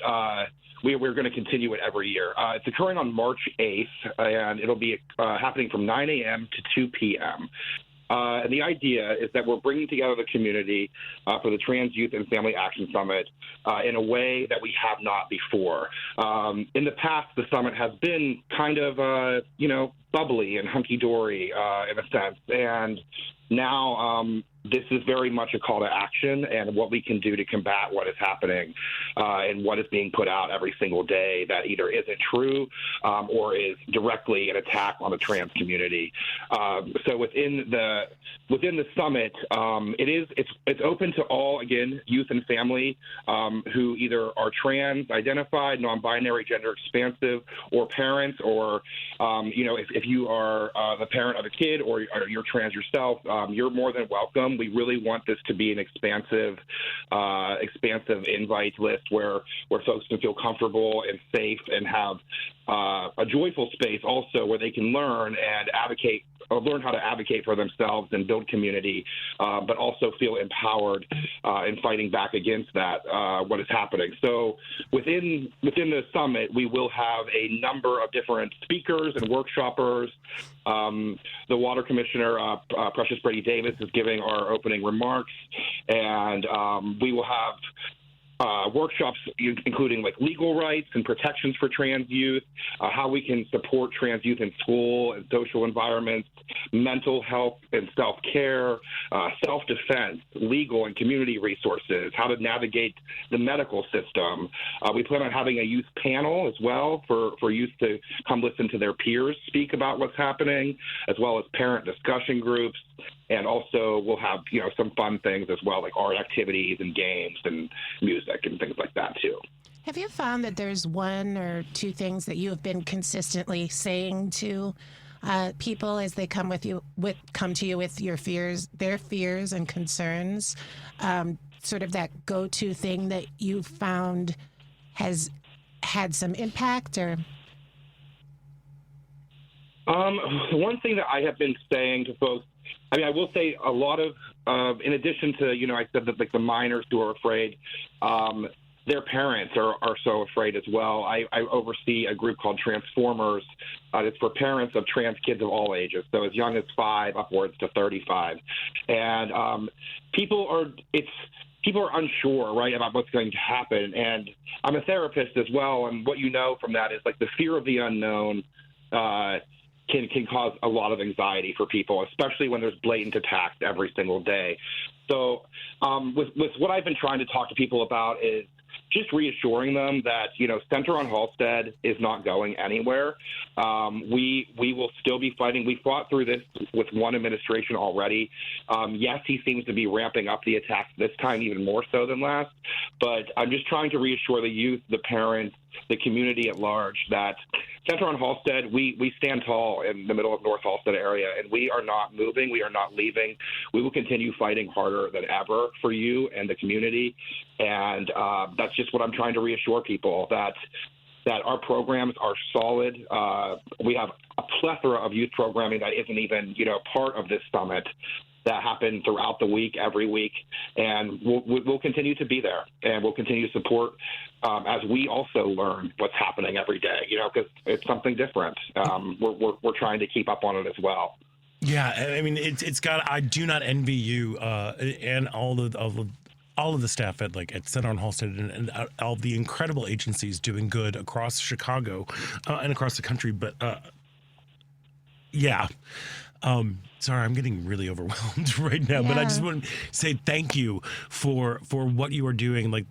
we're going to continue it every year. It's occurring on March 8th, and it'll be happening from 9 a.m. to 2 p.m. And the idea is that we're bringing together the community for the Trans Youth and Family Action Summit in a way that we have not before. In the past, the summit has been kind of, bubbly and hunky-dory in a sense. And now this is very much a call to action and what we can do to combat what is happening and what is being put out every single day that either isn't true or is directly an attack on the trans community. So within the summit, it's open to all, again, youth and family who either are trans identified, non-binary, gender expansive, or parents, or if you are the parent of a kid or you're trans yourself, you're more than welcome. We really want this to be an expansive invite list where folks can feel comfortable and safe and have a joyful space also where they can learn how to advocate for themselves and build community, but also feel empowered in fighting back against that, what is happening. So within the summit, we will have a number of different speakers and workshoppers. The Water Commissioner, Precious Brady Davis, is giving our opening remarks, and we will have workshops including like legal rights and protections for trans youth, how we can support trans youth in school and social environments, mental health and self-care, self-defense, legal and community resources, how to navigate the medical system. We plan on having a youth panel as well for youth to come listen to their peers speak about what's happening, as well as parent discussion groups. And also we'll have, some fun things as well, like art activities and games and music and things like that too. Have you found that there's one or two things that you have been consistently saying to people as they come to you with their fears and concerns? Sort of that go-to thing that you found has had some impact, or? One thing that I have been saying to folks, I will say a lot of, in addition to, I said that like the minors who are afraid, their parents are so afraid as well. I oversee a group called Transformers. It's for parents of trans kids of all ages, so as young as 5 upwards to 35. And people are unsure, right, about what's going to happen. And I'm a therapist as well, and what you know from that is like the fear of the unknown can cause a lot of anxiety for people, especially when there's blatant attacks every single day. So with what I've been trying to talk to people about is just reassuring them that, Center on Halstead is not going anywhere. We will still be fighting. We fought through this with one administration already. Yes, he seems to be ramping up the attacks this time even more so than last. But I'm just trying to reassure the youth, the parents, the community at large that Center on Halstead, we stand tall in the middle of North Halstead area, and we are not moving. We are not leaving. We will continue fighting harder than ever for you and the community. And that's just what I'm trying to reassure people, that our programs are solid. We have a plethora of youth programming that isn't even, part of this summit that happen throughout the week, every week. And we'll continue to be there, and we'll continue to support as we also learn what's happening every day, because it's something different. We're trying to keep up on it as well. Yeah, I mean, it's got. I do not envy you and all of the staff at Center on Halstead and all of the incredible agencies doing good across Chicago and across the country. But yeah. Sorry, I'm getting really overwhelmed right now, but I just want to say thank you for what you are doing. Like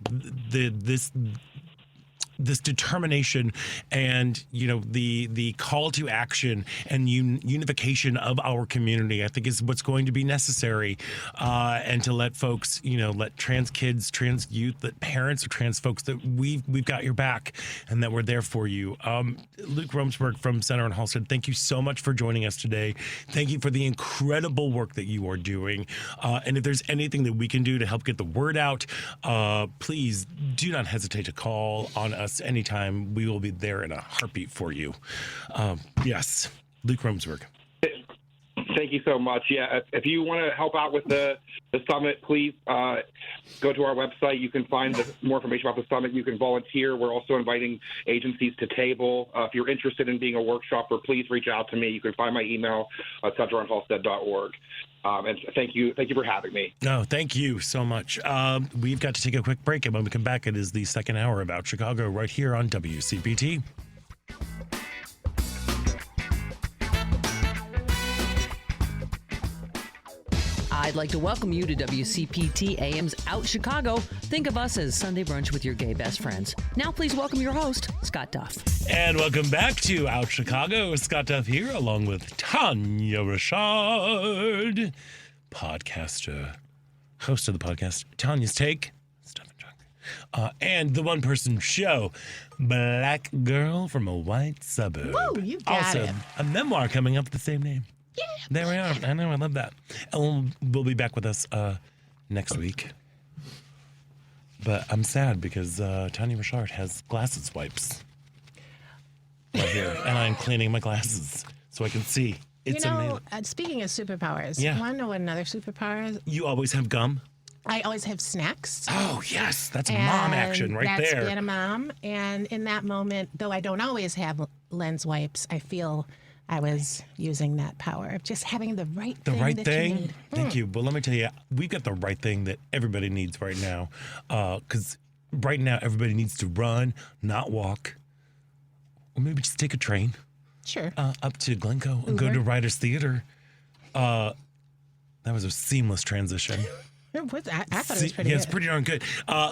this determination and, the call to action and unification of our community, I think is what's going to be necessary. And to let folks, let trans kids, trans youth, that parents of trans folks, that we've got your back and that we're there for you. Luke Romsberg from Center on Halstead, thank you so much for joining us today. Thank you for the incredible work that you are doing. And if there's anything that we can do to help get the word out, please do not hesitate to call on us anytime. We will be there in a heartbeat for you. Yes, Luke Romsberg. Thank you so much. Yeah, if you want to help out with the the summit, please go to our website. You can find more information about the summit. You can volunteer. We're also inviting agencies to table. If you're interested in being a workshopper, please reach out to me. You can find my email at centeronhalstead.org. And thank you for having me. No, thank you so much. We've got to take a quick break, and when we come back, it is the second hour about Chicago right here on WCPT. I'd like to welcome you to WCPT AM's Out Chicago. Think of us as Sunday brunch with your gay best friends. Now please welcome your host, Scott Duff. And welcome back to Out Chicago. Scott Duff here, along with Tania Richard, podcaster, host of the podcast, Tanya's Take, Stuff and Junk, and the one-person show, Black Girl from a White Suburb. Woo, you got also, it. a memoir coming up with the same name. Yeah. There we are. I know. I love that. And we'll be back with us next week. But I'm sad because Tania Richard has glasses wipes right here. And I'm cleaning my glasses so I can see. It's amazing. Speaking of superpowers, Yeah. you want to know what another superpower is? You always have gum? I always have snacks. Oh, yes. That's mom action right that's there. That's being a mom. And in that moment, though I don't always have lens wipes, I feel I was using that power of just having the right The thing. right that thing? You need. Thank you. Well, let me tell you, we've got the right thing that everybody needs right now. Because right now, everybody needs to run, not walk, or maybe just take a train Sure. up to Glencoe and go to Writers Theater. That was a seamless transition. I thought it was pretty Yeah, good. it's pretty darn good.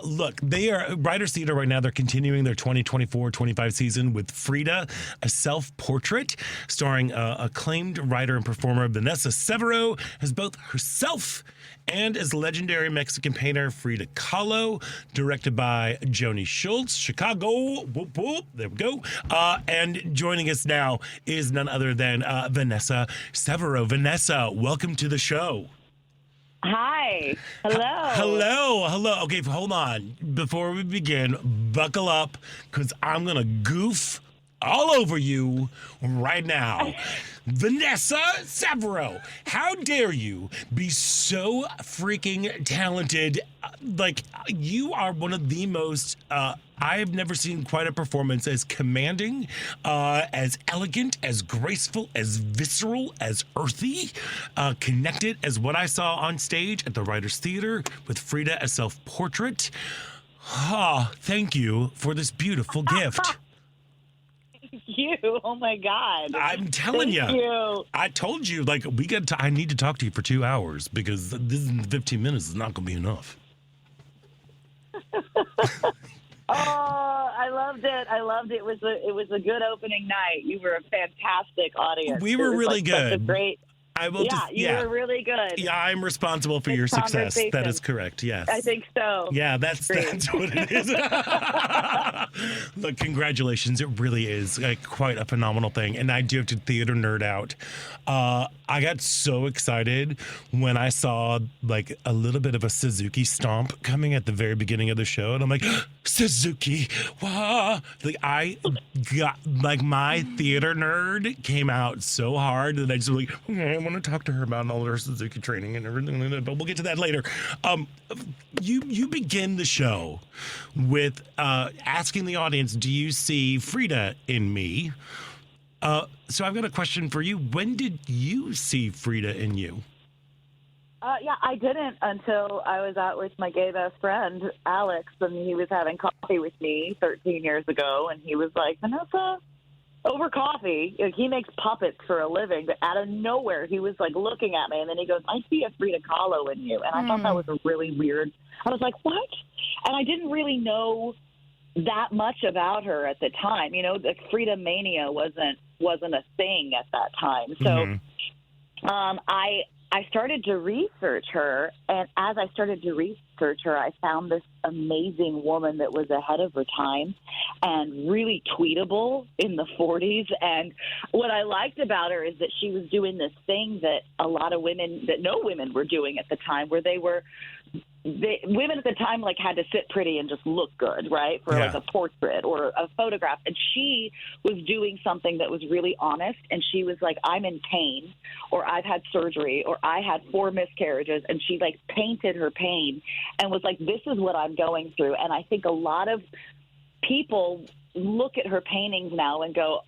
Look, they are Writers Theater right now. They're continuing their 2024-25 season with Frida, a self-portrait starring acclaimed writer and performer Vanessa Severo as both herself and as legendary Mexican painter Frida Kahlo, directed by Joni Schultz, Chicago. Whoop, whoop, there we go. And joining us now is none other than Vanessa Severo. Vanessa, welcome to the show. Hi. Hello. Hello. Okay, hold on. Before we begin, buckle up, because I'm going to goof all over you right now. Vanessa Severo, how dare you be so freaking talented? Like, you are one of the most, I've never seen quite a performance as commanding, as elegant, as graceful, as visceral, as earthy, connected as what I saw on stage at the Writers Theater with Frida, a self-portrait. Thank you for this beautiful gift. You. Oh my God. I'm telling Thank you. I told you, like, I need to talk to you for 2 hours because this 15 minutes is not going to be enough. I loved it. It was a good opening night. You were a fantastic audience. We were really such a good. great. I will You were really good. Yeah, I'm responsible for your success. That is correct. Yes. I think so. Yeah, that's what it is. Look, congratulations. It really is quite a phenomenal thing. And I do have to theater nerd out. I got so excited when I saw like a little bit of a Suzuki stomp coming at the very beginning of the show. And I'm like, Suzuki, wow. Like I got like my theater nerd came out so hard that I just was like, okay, I want to talk to her about all her Suzuki training and everything, but we'll get to that later. You begin the show with asking the audience, do you see Frida in me? So I've got a question for you. When did you see Frida in you? Yeah, I didn't until I was out with my gay best friend, Alex, and he was having coffee with me 13 years ago, and he was like, Vanessa, over coffee, he makes puppets for a living, but out of nowhere, he was like looking at me, and then he goes, I see a Frida Kahlo in you. And I thought that was a really weird, I was like, what? And I didn't really know that much about her at the time. You know, the Frida mania wasn't a thing at that time. So I started to research her, and as I started to research her, I found this amazing woman that was ahead of her time and really tweetable in the 40s. And what I liked about her is that she was doing this thing that a lot of women, that no women were doing at the time, where they were women at the time like had to sit pretty and just look good, right? For like a portrait or a photograph. And she was doing something that was really honest. And she was like, I'm in pain, or I've had surgery, or I had 4 miscarriages. And she like painted her pain and was like, this is what I'm going through. And I think a lot of people look at her paintings now and go,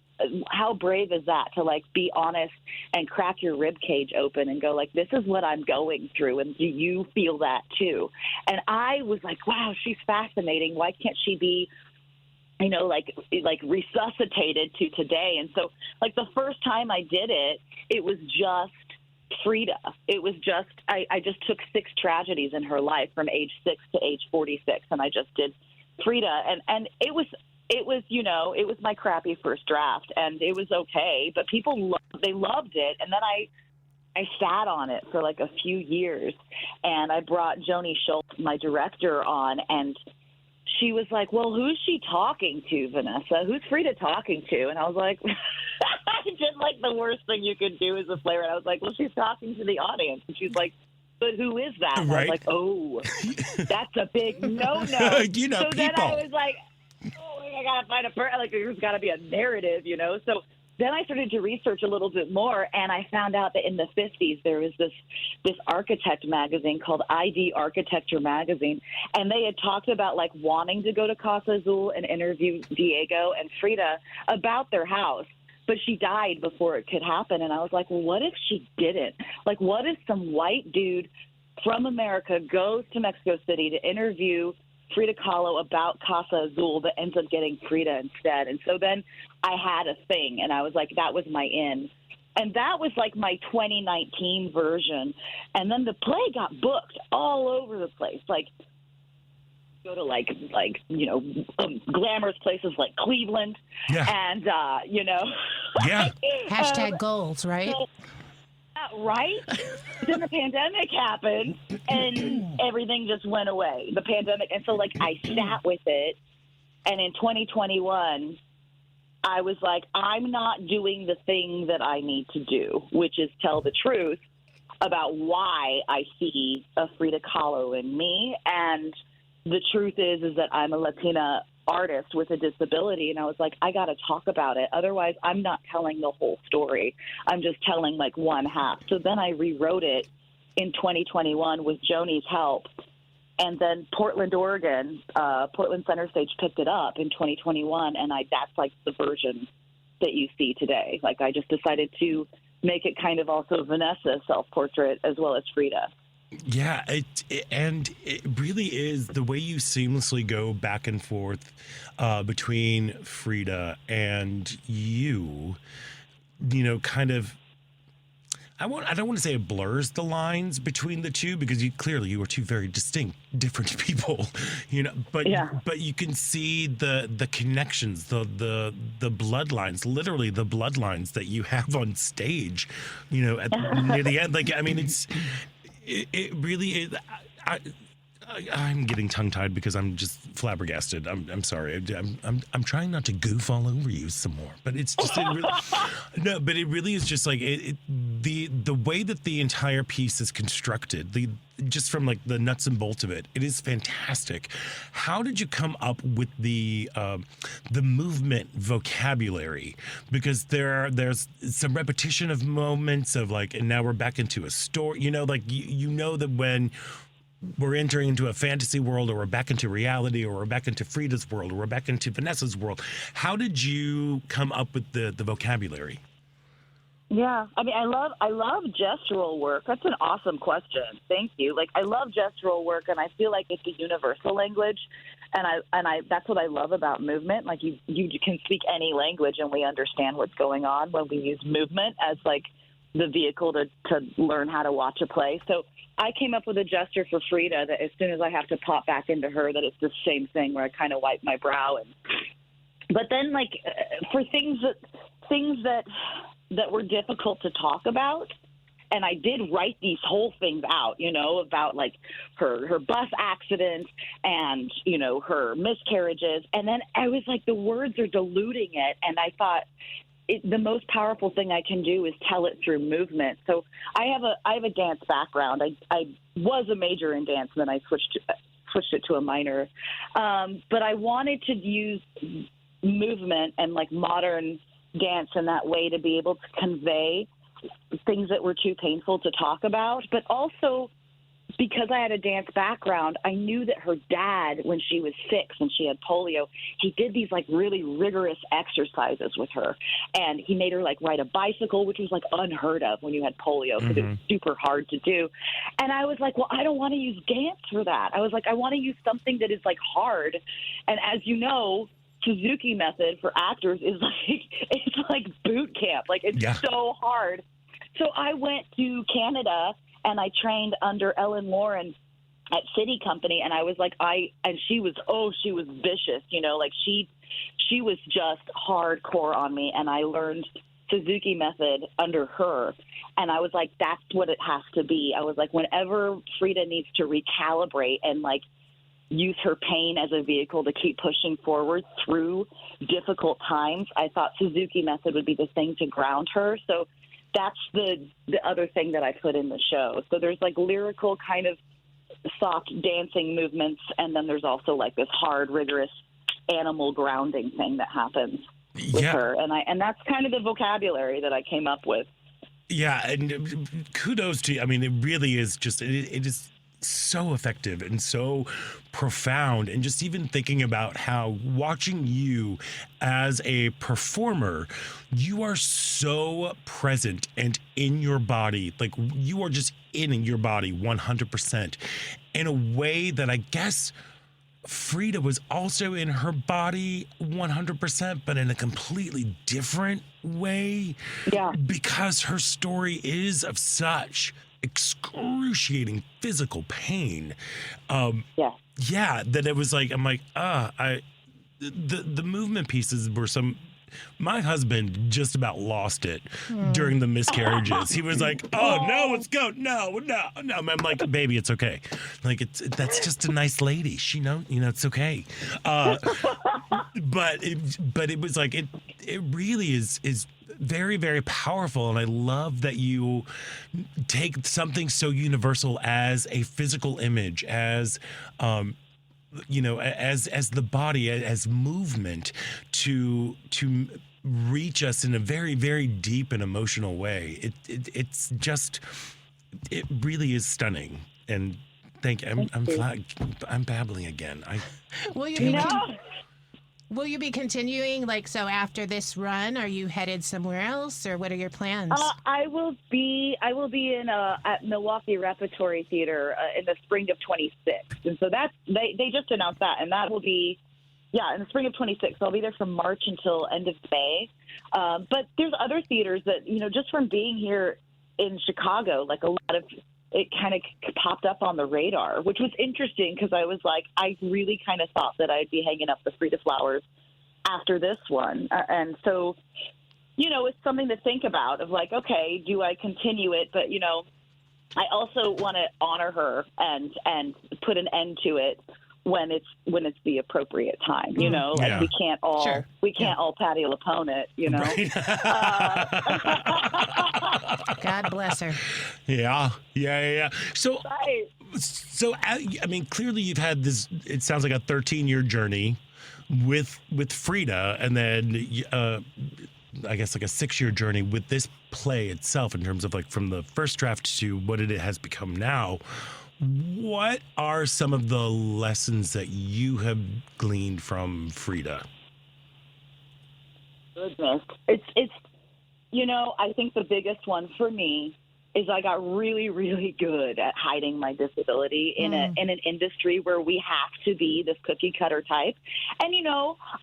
how brave is that to like be honest and crack your rib cage open and go like, this is what I'm going through, and do you feel that too? And I was like, wow, she's fascinating. Why can't she be, you know, like resuscitated to today? And so like the first time I did it, it was just Frida. It was just I just took 6 tragedies in her life from age 6 to age 46, and I just did Frida, and it was, you know, it was my crappy first draft, and it was okay, but people they loved it. And then I sat on it for like a few years, and I brought Joni Schultz, my director, on, and she was like, well, who's she talking to, Vanessa? Who's Frida talking to? And I was like, I did like the worst thing you could do as a player. And I was like, well, she's talking to the audience. And she's like, but who is that? And I was like, oh, that's a big no-no. You know, so people. Then I was like, oh, I got to find like there's got to be a narrative, you know? So then I started to research a little bit more, and I found out that in the 50s there was this architect magazine called ID Architecture Magazine, and they had talked about like wanting to go to Casa Azul and interview Diego and Frida about their house. But she died before it could happen. And I was like, well, what if she didn't? Like, what if some white dude from America goes to Mexico City to interview Frida Kahlo about Casa Azul, but ends up getting Frida instead? And so then I had a thing, and I was like, that was my in. And that was like my 2019 version. And then the play got booked all over the place. Like, go to like you know, glamorous places like Cleveland, and you know, hashtag goals, right? So, right. Then the pandemic happened, and everything just went away. The pandemic, and so like I sat with it, and in 2021, I was like, I'm not doing the thing that I need to do, which is tell the truth about why I see a Frida Kahlo in me. And the truth is that I'm a Latina artist with a disability, and I was like, I got to talk about it. Otherwise, I'm not telling the whole story. I'm just telling like one half. So then I rewrote it in 2021 with Joni's help, and then Portland, Oregon, Portland Center Stage picked it up in 2021, and that's like the version that you see today. Like I just decided to make it kind of also Vanessa self-portrait as well as Frida. Yeah, it really is the way you seamlessly go back and forth between Frida and you know, kind of. I don't want to say it blurs the lines between the two, because you are two very distinct, different people, you know. But you can see the connections, the bloodlines, literally the bloodlines that you have on stage, you know, near the end. Like, I mean, it really is. I'm getting tongue-tied because I'm just flabbergasted. I'm sorry. I'm trying not to goof all over you some more, but it's just no. But it really is just like the way that the entire piece is constructed. Just from like the nuts and bolts of it, it is fantastic. How did you come up with the movement vocabulary? Because there's some repetition of moments of like, and now we're back into a story. You know, like you know that when we're entering into a fantasy world, or we're back into reality, or we're back into Frida's world, or we're back into Vanessa's world. How did you come up with the vocabulary? Yeah, I mean, I love gestural work. That's an awesome question. Thank you. Like, I love gestural work, and I feel like it's a universal language, and I that's what I love about movement. Like, you can speak any language, and we understand what's going on when we use movement as like the vehicle to learn how to watch a play. So I came up with a gesture for Frida that as soon as I have to pop back into her, that it's the same thing where I kind of wipe my brow. But then, like, for things that were difficult to talk about, and I did write these whole things out, you know, about like her bus accident and, you know, her miscarriages. And then I was like, the words are diluting it. And I thought, the most powerful thing I can do is tell it through movement. So I have a dance background. I was a major in dance, and then I switched it to a minor. But I wanted to use movement and like modern dance in that way to be able to convey things that were too painful to talk about, but also because I had a dance background, I knew that her dad, when she was 6 and she had polio, he did these like really rigorous exercises with her. And he made her like ride a bicycle, which was like unheard of when you had polio because it was super hard to do. And I was like, well, I don't want to use dance for that. I was like, I want to use something that is like hard. And as you know, Suzuki method for actors is like, it's like boot camp. Like it's so hard. So I went to Canada and I trained under Ellen Lauren at City Company, and I was like, she was vicious, you know, like she was just hardcore on me, and I learned Suzuki method under her, and I was like, that's what it has to be. I was like, whenever Frida needs to recalibrate and like use her pain as a vehicle to keep pushing forward through difficult times, I thought Suzuki method would be the thing to ground her. So that's the other thing that I put in the show. So there's like lyrical kind of soft dancing movements, and then there's also like this hard, rigorous animal grounding thing that happens with her. And that's kind of the vocabulary that I came up with. Yeah, and kudos to you. I mean, it really is just, it is so effective and so profound. And just even thinking about how watching you as a performer, you are so present and in your body. Like you are just in your body 100% in a way that I guess Frida was also in her body 100%, but in a completely different way. Yeah. Because her story is of such excruciating physical pain. Yeah, that it was like, I'm like, the movement pieces were my husband just about lost it during the miscarriages. He was like, oh no, let's go. No. I'm like, baby, it's okay. Like that's just a nice lady. She it's okay. But it was like, it really is very, very powerful. And I love that you take something so universal as a physical image, as as the body, as movement to reach us in a very, very deep and emotional way. It's just, it really is stunning. And thank you. I'm babbling again. Will you be continuing? Like, so after this run, are you headed somewhere else, or what are your plans? I will be in at Milwaukee Repertory Theater in the spring of 26, and so that's they just announced that, and that will be in the spring of 26. So I'll be there from March until end of May. But there's other theaters that just from being here in Chicago, like a lot of it kind of popped up on the radar, which was interesting because I was like, I really kind of thought that I'd be hanging up the Frida flowers after this one. And so, it's something to think about of like, okay, do I continue it? But, I also want to honor her and put an end to it when it's the appropriate time, like we can't all Patti LuPone it, Right. God bless her. Yeah. So, I mean, clearly you've had this, it sounds like a 13-year journey with Frida, and then I guess like a 6-year journey with this play itself in terms of like from the first draft to what it has become now. What are some of the lessons that you have gleaned from Frida? Goodness. It's I think the biggest one for me is I got really, really good at hiding my disability in an industry where we have to be this cookie cutter type. And,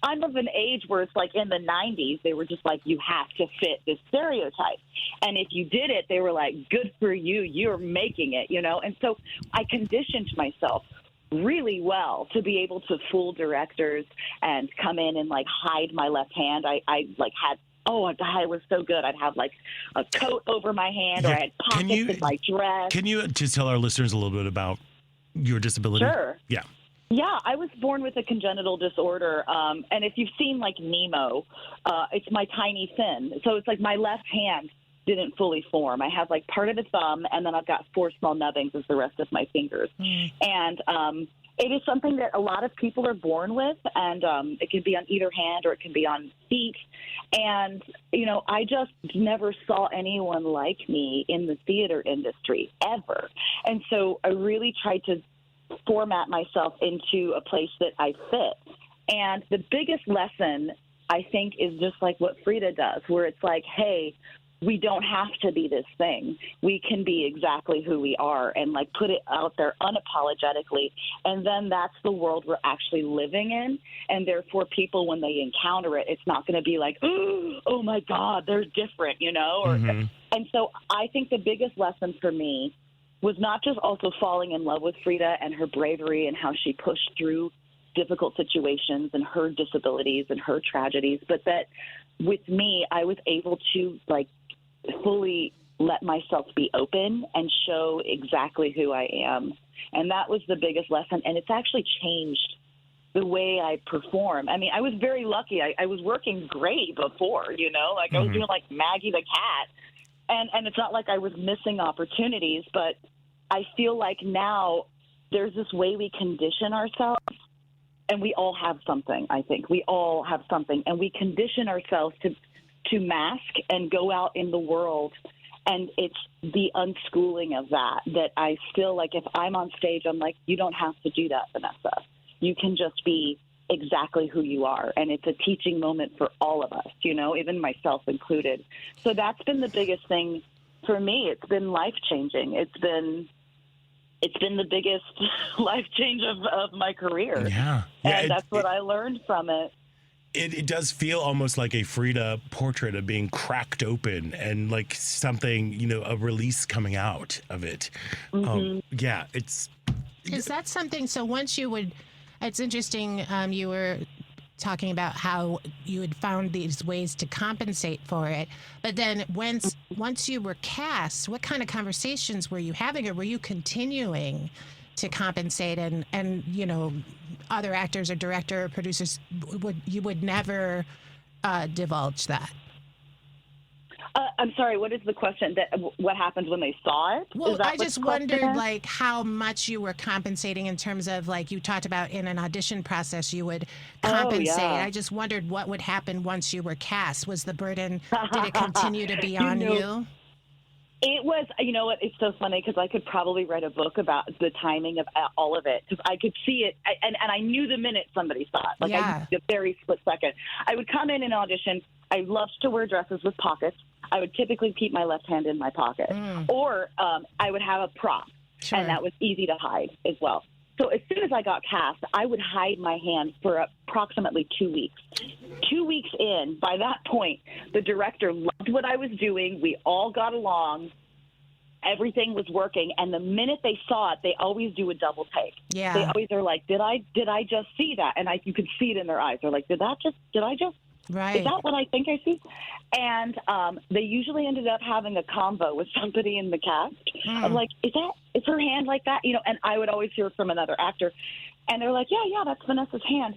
I'm of an age where it's like in the 90s, they were just like, you have to fit this stereotype. And if you did it, they were like, good for you. You're making it, And so I conditioned myself really well to be able to fool directors and come in and like hide my left hand. I like had I was so good. I'd have like a coat over my hand, or I had pockets in my dress. Can you just tell our listeners a little bit about your disability? Sure. Yeah. Yeah, I was born with a congenital disorder, and if you've seen like Nemo, it's my tiny fin. So it's like my left hand didn't fully form. I have like part of the thumb, and then I've got 4 small nubbings as the rest of my fingers. And it is something that a lot of people are born with, and it can be on either hand or it can be on feet. And, you know, I just never saw anyone like me in the theater industry ever. And so I really tried to format myself into a place that I fit. And the biggest lesson, I think, is just like what Frida does, where it's like, hey, we don't have to be this thing. We can be exactly who we are and like put it out there unapologetically. And then that's the world we're actually living in. And therefore people, when they encounter it, it's not going to be like, oh my God, they're different, you know? And so I think the biggest lesson for me was not just also falling in love with Frida and her bravery and how she pushed through difficult situations and her disabilities and her tragedies, but that with me, I was able to like fully let myself be open and show exactly who I am. And that was the biggest lesson. And it's actually changed the way I perform. I mean, I was very lucky. I was working great before, you know, like I was doing like Maggie the Cat. And it's not like I was missing opportunities, but I feel like now there's this way we condition ourselves, and we all have something, I think. We all have something, and we condition ourselves to mask and go out in the world, and it's the unschooling of that I still, like, if I'm on stage, I'm like, you don't have to do that, Vanessa. You can just be exactly who you are, and it's a teaching moment for all of us, you know, even myself included. So that's been the biggest thing for me. It's been life-changing. It's been the biggest life change of my career. Yeah. And that's what I learned from it. It does feel almost like a Frida portrait of being cracked open and like something, you know, a release coming out of it. Yeah, it's... Is that something, so once you would, it's interesting, you were talking about how you had found these ways to compensate for it, but then once you were cast, what kind of conversations were you having, or were you continuing to compensate, and you know, other actors or director or producers would never divulge that? I'm sorry, what is the question? What happens when they saw it? Well, I just wondered, like, how much you were compensating in terms of, like, you talked about in an audition process you would compensate. Oh, yeah. I just wondered what would happen once you were cast. Was the burden, did it continue to be on you? It was, you know what, it's so funny because I could probably write a book about the timing of all of it, because I could see it, and I knew the minute somebody saw it, like Yeah. the very split second. I would come in and audition. I loved to wear dresses with pockets. I would typically keep my left hand in my pocket, or I would have a prop, Sure. and that was easy to hide as well. So as soon as I got cast, I would hide my hand for approximately 2 weeks. 2 weeks in, by that point, the director loved what I was doing. We all got along. Everything was working. And the minute they saw it, they always do a double take. Yeah. They always are like, did I just see that? And you could see it in their eyes. They're like, did I just, Right. is that what I think I see? And they usually ended up having a convo with somebody in the cast. I'm like, is her hand like that? You know, and I would always hear from another actor. And they're like, yeah, that's Vanessa's hand.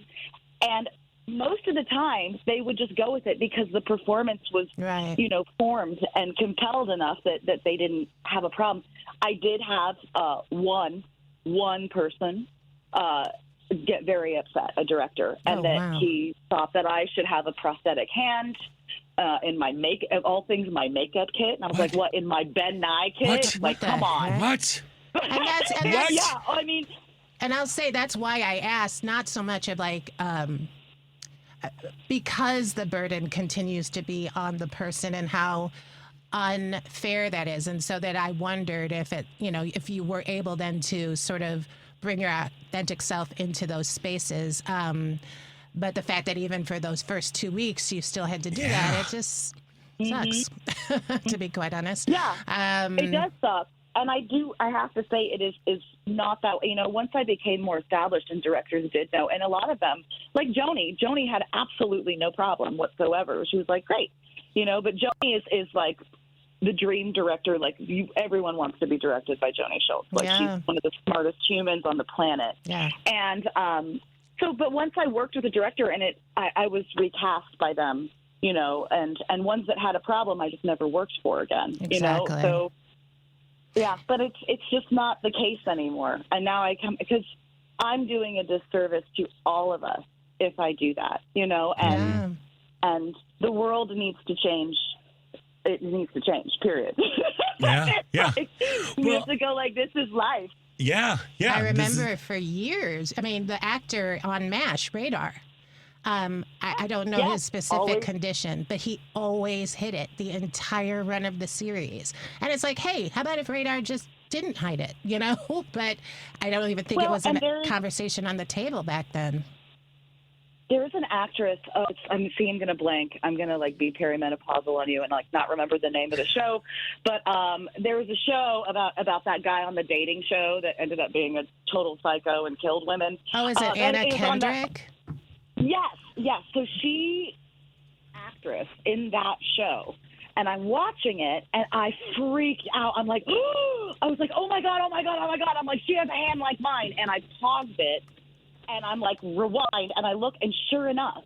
And most of the time they would just go with it because the performance was, Right. you know, formed and compelled enough that they didn't have a problem. I did have one person get very upset, a director, and he thought that I should have a prosthetic hand in my of all things, my makeup kit. And I was like, what, in my Ben Nye kit? Like, come on. What? And that's yeah, I mean... And I'll say that's why I asked, not so much of like, because the burden continues to be on the person and how unfair that is. And so that I wondered if it, you know, if you were able then to sort of bring your authentic self into those spaces. But the fact that even for those first 2 weeks, you still had to do that, it just sucks, to be quite honest. Yeah, it does suck. And I have to say it is not that, you know, once I became more established and directors did know, and a lot of them, like Joni had absolutely no problem whatsoever. She was like, great, you know, but Joni is like the dream director. Like everyone wants to be directed by Joni Schultz. Like she's one of the smartest humans on the planet. Yeah. And but once I worked with a director and I was recast by them, you know, and ones that had a problem, I just never worked for again, Exactly. you know? So yeah, but it's just not the case anymore. And now I come, because I'm doing a disservice to all of us if I do that, you know, and the world needs to change. It needs to change, period. Yeah. Like, you have to go like, this is life. Yeah. I remember for years, I mean, the actor on MASH, Radar, I don't know his specific condition, but he always hid it the entire run of the series. And it's like, hey, how about if Radar just didn't hide it, you know? But I don't even think it was a conversation on the table back then. There is an actress. I'm going to blank. I'm going to like be perimenopausal on you and like not remember the name of the show. But there was a show about that guy on the dating show that ended up being a total psycho and killed women. Oh, is it Anna Kendrick? Yes. So she actress in that show. And I'm watching it, and I freaked out. I'm like, I was like, oh my God. I'm like, she has a hand like mine. And I paused it, and I'm like, rewind. And I look, and sure enough,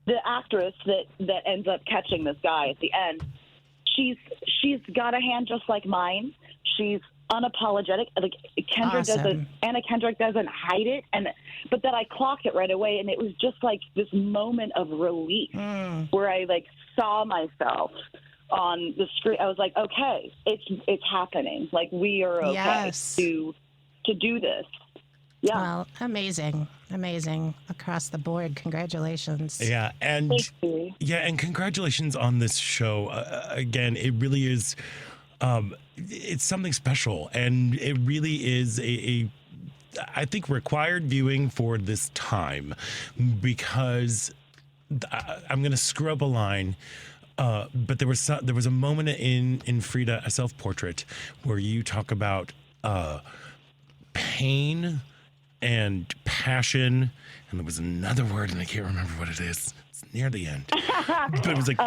the actress that ends up catching this guy at the end, she's got a hand just like mine. She's unapologetic. Like Anna Kendrick doesn't hide it. But then I clocked it right away, and it was just like this moment of relief where I like saw myself on the screen. I was like, okay, it's happening. Like we are okay to do this. Yeah. Well, amazing across the board. Congratulations. Yeah, and congratulations on this show. Again, it really is. It's something special, and it really is I think required viewing for this time, because I'm going to screw up a line. But there was a moment in Frida, a self-portrait, where you talk about pain and passion, and there was another word, and I can't remember what it is. It's near the end, but it was like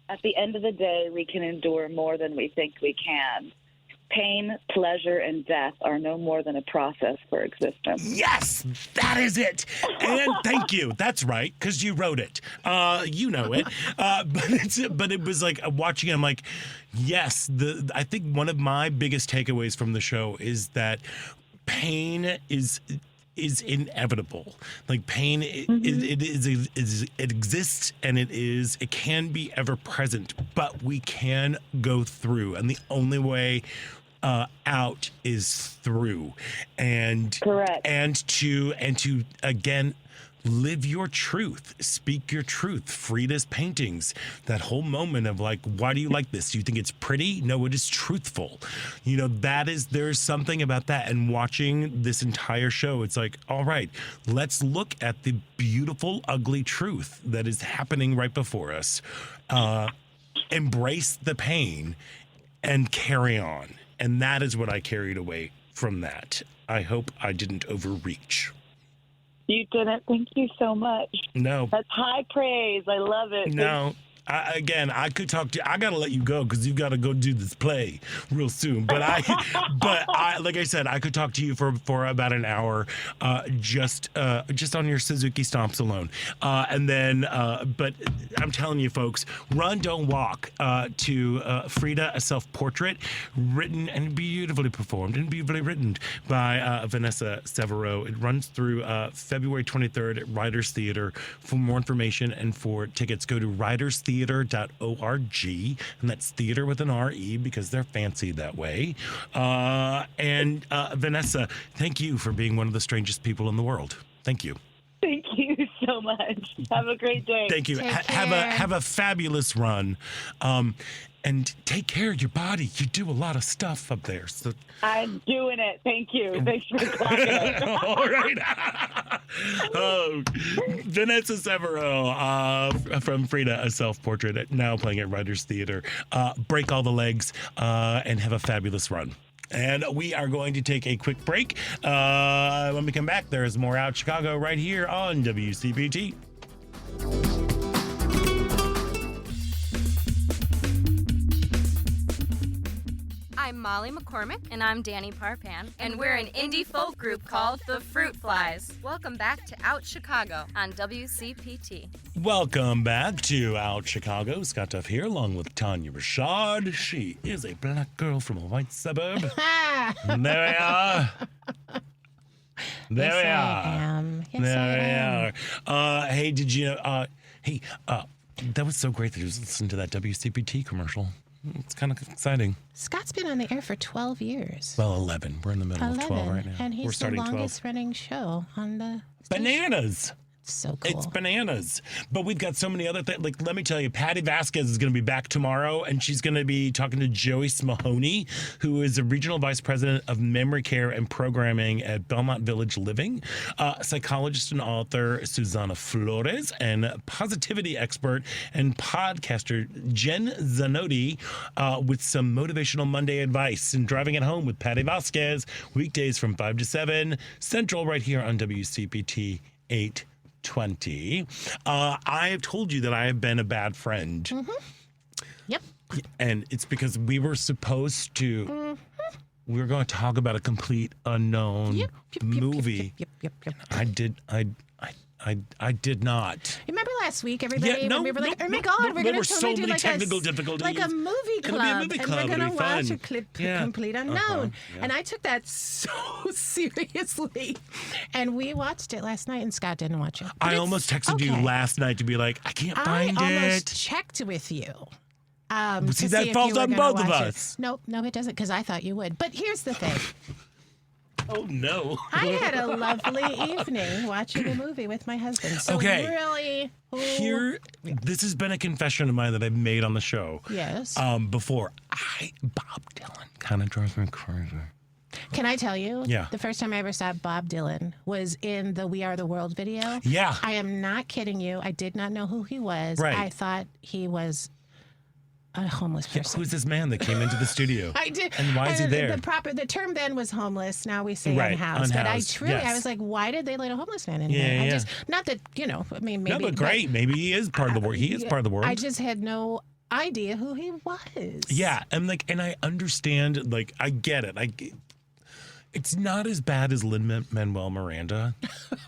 at the end of the day, we can endure more than we think we can. Pain, pleasure, and death are no more than a process for existence. Yes, that is it. And thank you. That's right, because you wrote it. You know it. But it was like watching it, I'm like, yes. I think one of my biggest takeaways from the show is that pain is inevitable. Like pain, it exists, and it can be ever present, but we can go through, and the only way out is through. And correct. And to again live your truth, speak your truth. Frida's paintings, that whole moment of like, why do you like this? Do you think it's pretty? No, it is truthful. You know, there's something about that. And watching this entire show, it's like, all right, let's look at the beautiful, ugly truth that is happening right before us. Embrace the pain and carry on. And that is what I carried away from that. I hope I didn't overreach. You didn't. Thank you so much. No. That's high praise. I love it. No. I could talk to you. I got to let you go because you've got to go do this play real soon. But like I said, I could talk to you for about an hour, just on your Suzuki stomps alone. And then, but I'm telling you, folks, Run, Don't Walk to Frida, a self-portrait, written and beautifully performed and beautifully written by Vanessa Severo. It runs through February 23rd at Writers Theater. For more information and for tickets, go to writerstheater.org, and that's theater with an R-E because they're fancy that way. And Vanessa, thank you for being one of the strangest people in the world. Thank you. Thank you so much. Have a great day. Thank you. Have a fabulous run. And take care of your body. You do a lot of stuff up there. So I'm doing it. Thank you. Thanks for clapping. All right. Vanessa Severo from Frida, a self-portrait, now playing at Writers Theater. Break all the legs and have a fabulous run. And we are going to take a quick break. When we come back, there is more Out Chicago right here on WCPT. I'm Molly McCormick. And I'm Danny Parpan. And we're an indie folk group called The Fruit Flies. Welcome back to Out Chicago on WCPT. Welcome back to Out Chicago. Scott Duff here, along with Tania Richard. She is a black girl from a white suburb. There we are. There we are. Yes, I am. Hey, did you? That was so great that you was listening to that WCPT commercial. It's kind of exciting. Scott's been on the air for 12 years. Well, 11. We're in the middle of 12 right now. And he's We're starting the longest running show on the station. Bananas. So cool. It's bananas. But we've got so many other things. Like, let me tell you, Patty Vasquez is going to be back tomorrow, and she's going to be talking to Joyce Mahoney, who is the Regional Vice President of Memory Care and Programming at Belmont Village Living, psychologist and author Susana Flores, and positivity expert and podcaster Jen Zanotti with some motivational Monday advice and driving it home with Patty Vasquez, weekdays from 5 to 7 Central right here on WCPT 820. I have told you that I have been a bad friend. Mm-hmm. Yep. And it's because we were supposed to, we were going to talk about a complete unknown movie. Yep. I did not. Remember last week, everybody? Yeah, no, we were like, no, oh my no, God, no, we're there going were to so totally do many like technical difficulties. like a movie club. It'll be a movie club. And we're It'll going be to watch fun. a complete unknown. Yeah. And I took that so seriously. And we watched it last night, and Scott didn't watch it. But I almost texted you last night to be like, I can't find I it. almost checked with you. See, that falls on both of us. No, it doesn't, because I thought you would. But here's the thing. Oh, no. I had a lovely evening watching a movie with my husband. So Okay. really... This has been a confession of mine that I've made on the show. Yes. Before. Bob Dylan kind of drives me crazy. Can I tell you? Yeah. The first time I ever saw Bob Dylan was in the We Are the World video. Yeah. I am not kidding you. I did not know who he was. Right. I thought he was a homeless person. Who's this man that came into the studio? I did. And why is he there? The term then was homeless. Now we say Right, unhoused. But I unhoused, truly, yes. I was like, why did they let a homeless man in Yeah, here? I yeah. just, not that, I mean, maybe. No, but great. Maybe he is part of the world. He is part of the world. I just had no idea who he was. Yeah, and I understand. Like, I get it. It's not as bad as Lin-Manuel Miranda.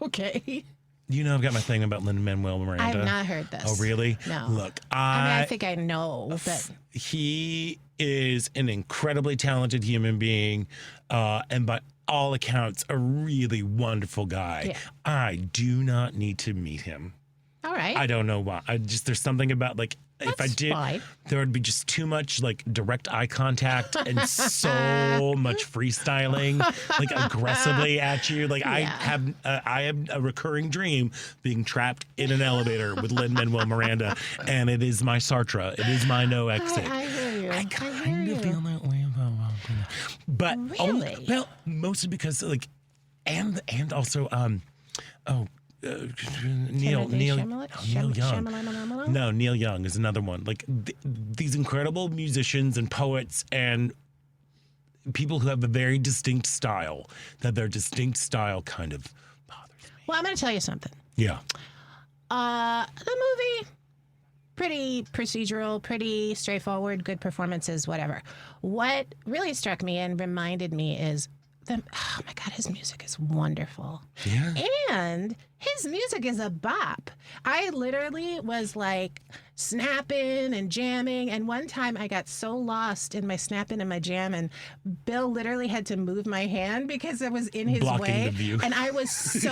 Okay. You know, I've got my thing about Lin-Manuel Miranda. I have not heard this. Oh, really? No. Look, I think I know, but he is an incredibly talented human being, and by all accounts, a really wonderful guy. Yeah. I do not need to meet him. all right. I don't know why. There's something about if I That's did, fine. there would be just too much direct eye contact and so much freestyling, aggressively at you. I have a recurring dream being trapped in an elevator with Lin-Manuel Miranda, and it is my Sartre. It is my no exit. I hear you. I kind of feel that way about Bob Dylan. But Really? mostly because and also Neil Young. No, Neil Young is another one. These incredible musicians and poets and people who have a very distinct style. That their distinct style kind of bothers me. Well, I'm going to tell you something. Yeah. The movie, pretty procedural, pretty straightforward, good performances, whatever. What really struck me and reminded me is oh my God, his music is wonderful. Yeah. And his music is a bop. I literally was snapping and jamming. And one time I got so lost in my snapping and my jamming, Bill literally had to move my hand because I was in his Blocking way. the view. And it was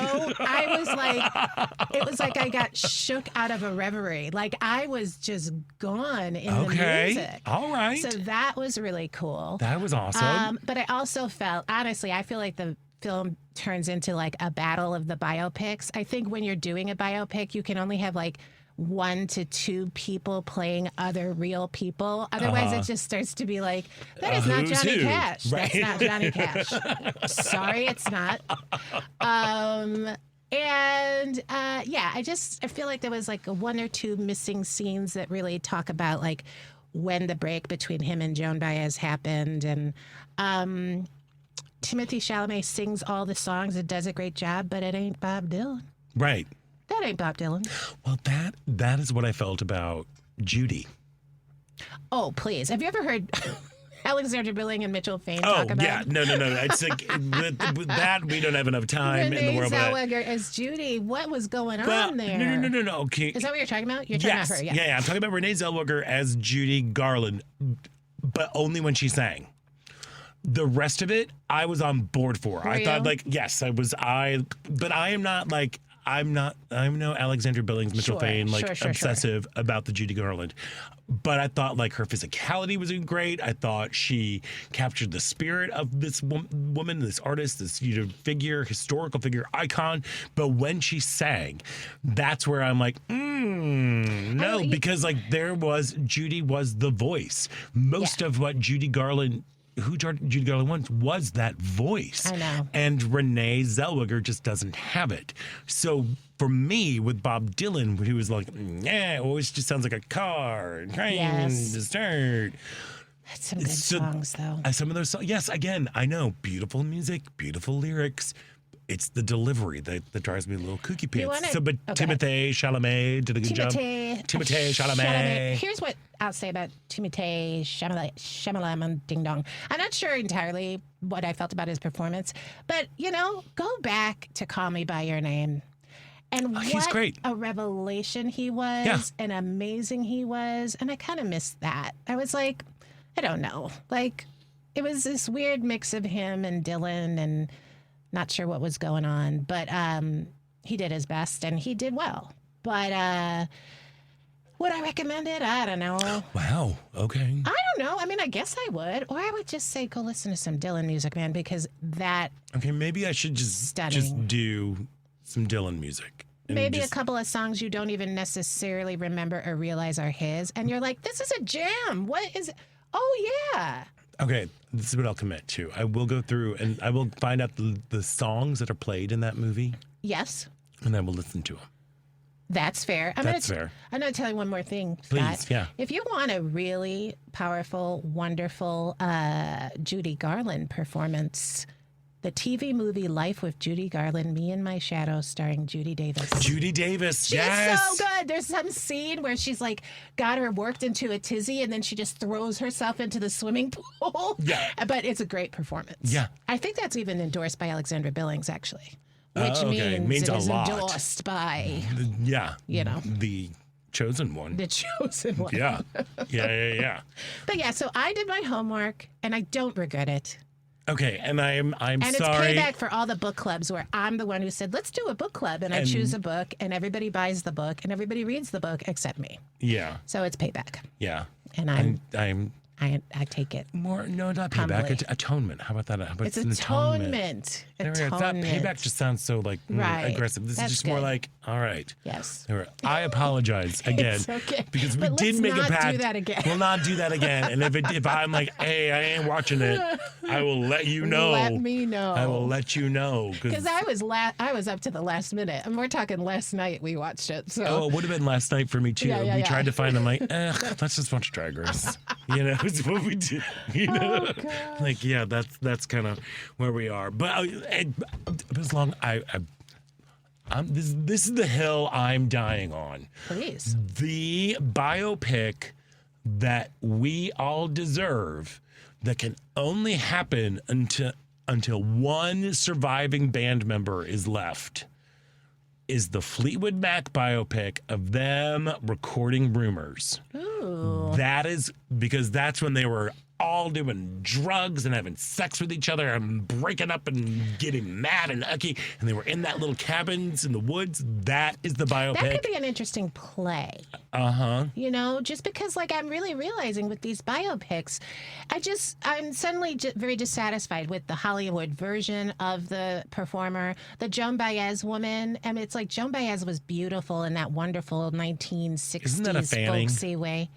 like I got shook out of a reverie. I was just gone in the music. All right. So that was really cool. That was awesome. But I also felt, honestly, I feel like the film turns into a battle of the biopics. I think when you're doing a biopic, you can only have 1 to 2 people playing other real people. Otherwise, it just starts to be that is not who's Johnny who? Cash. Right. That's not Johnny Cash. Sorry, it's not. I feel like there was 1 or 2 missing scenes that really talk about when the break between him and Joan Baez happened. And Timothée Chalamet sings all the songs and does a great job, but it ain't Bob Dylan. Right. That ain't Bob Dylan. Well, that is what I felt about Judy. Oh, please. Have you ever heard Alexander Billing and Mitchell Fain talk about. Oh, yeah. No. It's like, with that, we don't have enough time in the world. Renee Zellweger as Judy. What was going on there? No. Okay. Is that what you're talking about? You're talking about her, Yeah. I'm talking about Renee Zellweger as Judy Garland, but only when she sang. The rest of it, I was on board for. I thought, like, yes, I was. But I am not like. I'm no Alexander Billings, Mitchell Fain, obsessive about the Judy Garland. But I thought, like, her physicality was great. I thought she captured the spirit of this woman, this artist, this figure, historical figure, icon. But when she sang, that's where I'm like, no, because like Judy was the voice. Most of what Judy Garland was that voice. I know. And Renee Zellweger just doesn't have it. So for me, with Bob Dylan, he was like, it always just sounds like a car, train, to start. That's some good songs, though. Some of those songs, yes, again, I know, beautiful music, beautiful lyrics. It's the delivery that drives me a little kooky pants. But Timothée Chalamet did a good job. Timothée Chalamet. Here's what I'll say about Timothée Chalamet Ding Dong. I'm not sure entirely what I felt about his performance, but, go back to Call Me By Your Name. And he's great. A revelation he was, and amazing he was. And I kind of missed that. I was like, I don't know. Like, it was this weird mix of him and Dylan and not sure what was going on, but he did his best and he did well. But would I recommend it? I don't know. Wow. Okay. I don't know. I mean, I guess I would. Or I would just say go listen to some Dylan music, man, because that... Okay, maybe I should just do some Dylan music. Maybe a couple of songs you don't even necessarily remember or realize are his. And you're like, this is a jam. What is it? Oh, yeah. Okay, this is what I'll commit to. I will go through and I will find out the songs that are played in that movie. Yes. And then we'll listen to them. That's fair. That's fair. I'm going to tell you one more thing, Please, Scott. yeah. If you want a really powerful, wonderful Judy Garland performance, the TV movie Life with Judy Garland, Me and My Shadow, starring Judy Davis. Judy Davis, She's so good. There's some scene where she's like got her worked into a tizzy and then she just throws herself into the swimming pool. Yeah. But it's a great performance. Yeah. I think that's even endorsed by Alexandra Billings, actually. Which means it a is lot. Endorsed by, the chosen one. The chosen one. Yeah. Yeah. But yeah, so I did my homework and I don't regret it. Okay, and I'm and sorry. it's payback for all the book clubs where I'm the one who said, let's do a book club. And I choose a book and everybody buys the book and everybody reads the book except me. Yeah. So it's payback. Yeah. And I take it. No, not payback. It's atonement. How about that? How about it's atonement. It's not payback. Just sounds so like aggressive. This is just more like, all right. Yes. I apologize again. It's okay. Because we But did let's make a not pact. do that again. We'll not do that again. And if I'm like, hey, I ain't watching it, I will let you know. Let me know. I will let you know. Because I was up to the last minute. And we're talking last night we watched it. So. Oh, it would have been last night for me too. Yeah. We tried to find. I'm like, let's just watch Drag Race. It's what we did. Like, yeah, that's kind of where we are. But as long this is the hill I'm dying on. Please. The biopic that we all deserve that can only happen until one surviving band member is left is the Fleetwood Mac biopic of them recording Rumors. Ooh. That is because that's when they were all doing drugs and having sex with each other and breaking up and getting mad and ucky, and they were in that little cabins in the woods. That is the biopic. That could be an interesting play. Just because like I'm really realizing with these biopics, I'm suddenly very dissatisfied with the Hollywood version of the performer, the Joan Baez woman. I mean, it's like Joan Baez was beautiful in that wonderful 1960s folksy way.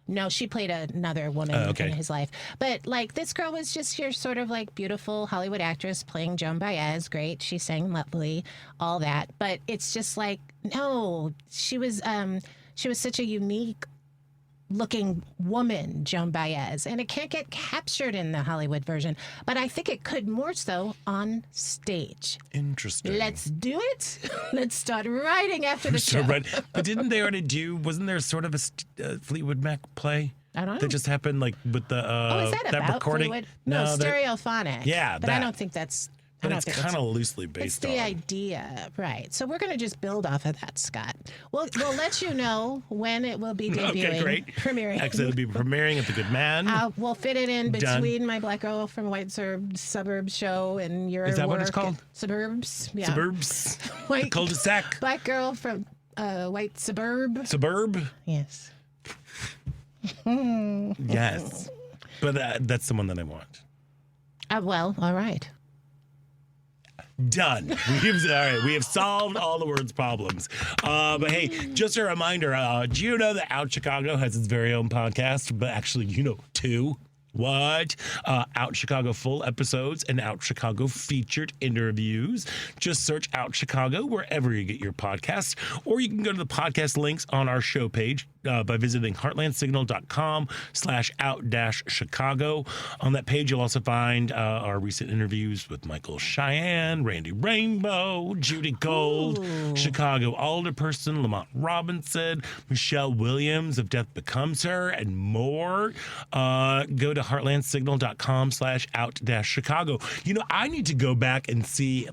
No, she played another woman in his life. But, like, this girl was just your sort of, like, beautiful Hollywood actress playing Joan Baez. Great. She sang lovely, all that. But it's just like, no, she was such a unique looking woman, Joan Baez, and it can't get captured in the Hollywood version, but I think it could more so on stage. Interesting. Let's do it. Let's start writing after the show. But didn't they already wasn't there sort of a Fleetwood Mac play? I don't know. That just happened, like with the is that about recording? fluid? No, stereophonic. Yeah, but I don't think that's. But it's kind of loosely based on. It's the idea, right? So we're going to just build off of that, Scott. We'll let you know when it will be debuting. Okay, great. Premiering. Actually, it'll be premiering at the Good Man. We'll fit it in between my Black Girl from White Suburbs show and your Is that work what it's called? Suburbs. Yeah. Suburbs. White Cul-de-sac. Black Girl from White Suburb. Suburb. Yes. Yes. But that's the one that I want. Well, all right. Done. We have solved all the words problems. But hey, just a reminder, do you know that Out Chicago has its very own podcast? But actually, two. What? Out Chicago full episodes and Out Chicago featured interviews. Just search Out Chicago wherever you get your podcasts, or you can go to the podcast links on our show page by visiting heartlandsignal.com/out-Chicago. On that page, you'll also find our recent interviews with Michael Cheyenne, Randy Rainbow, Judy Gold, Chicago alderperson Lamont Robinson, Michelle Williams of Death Becomes Her, and more. Go to heartlandsignal.com/out-Chicago. I need to go back and see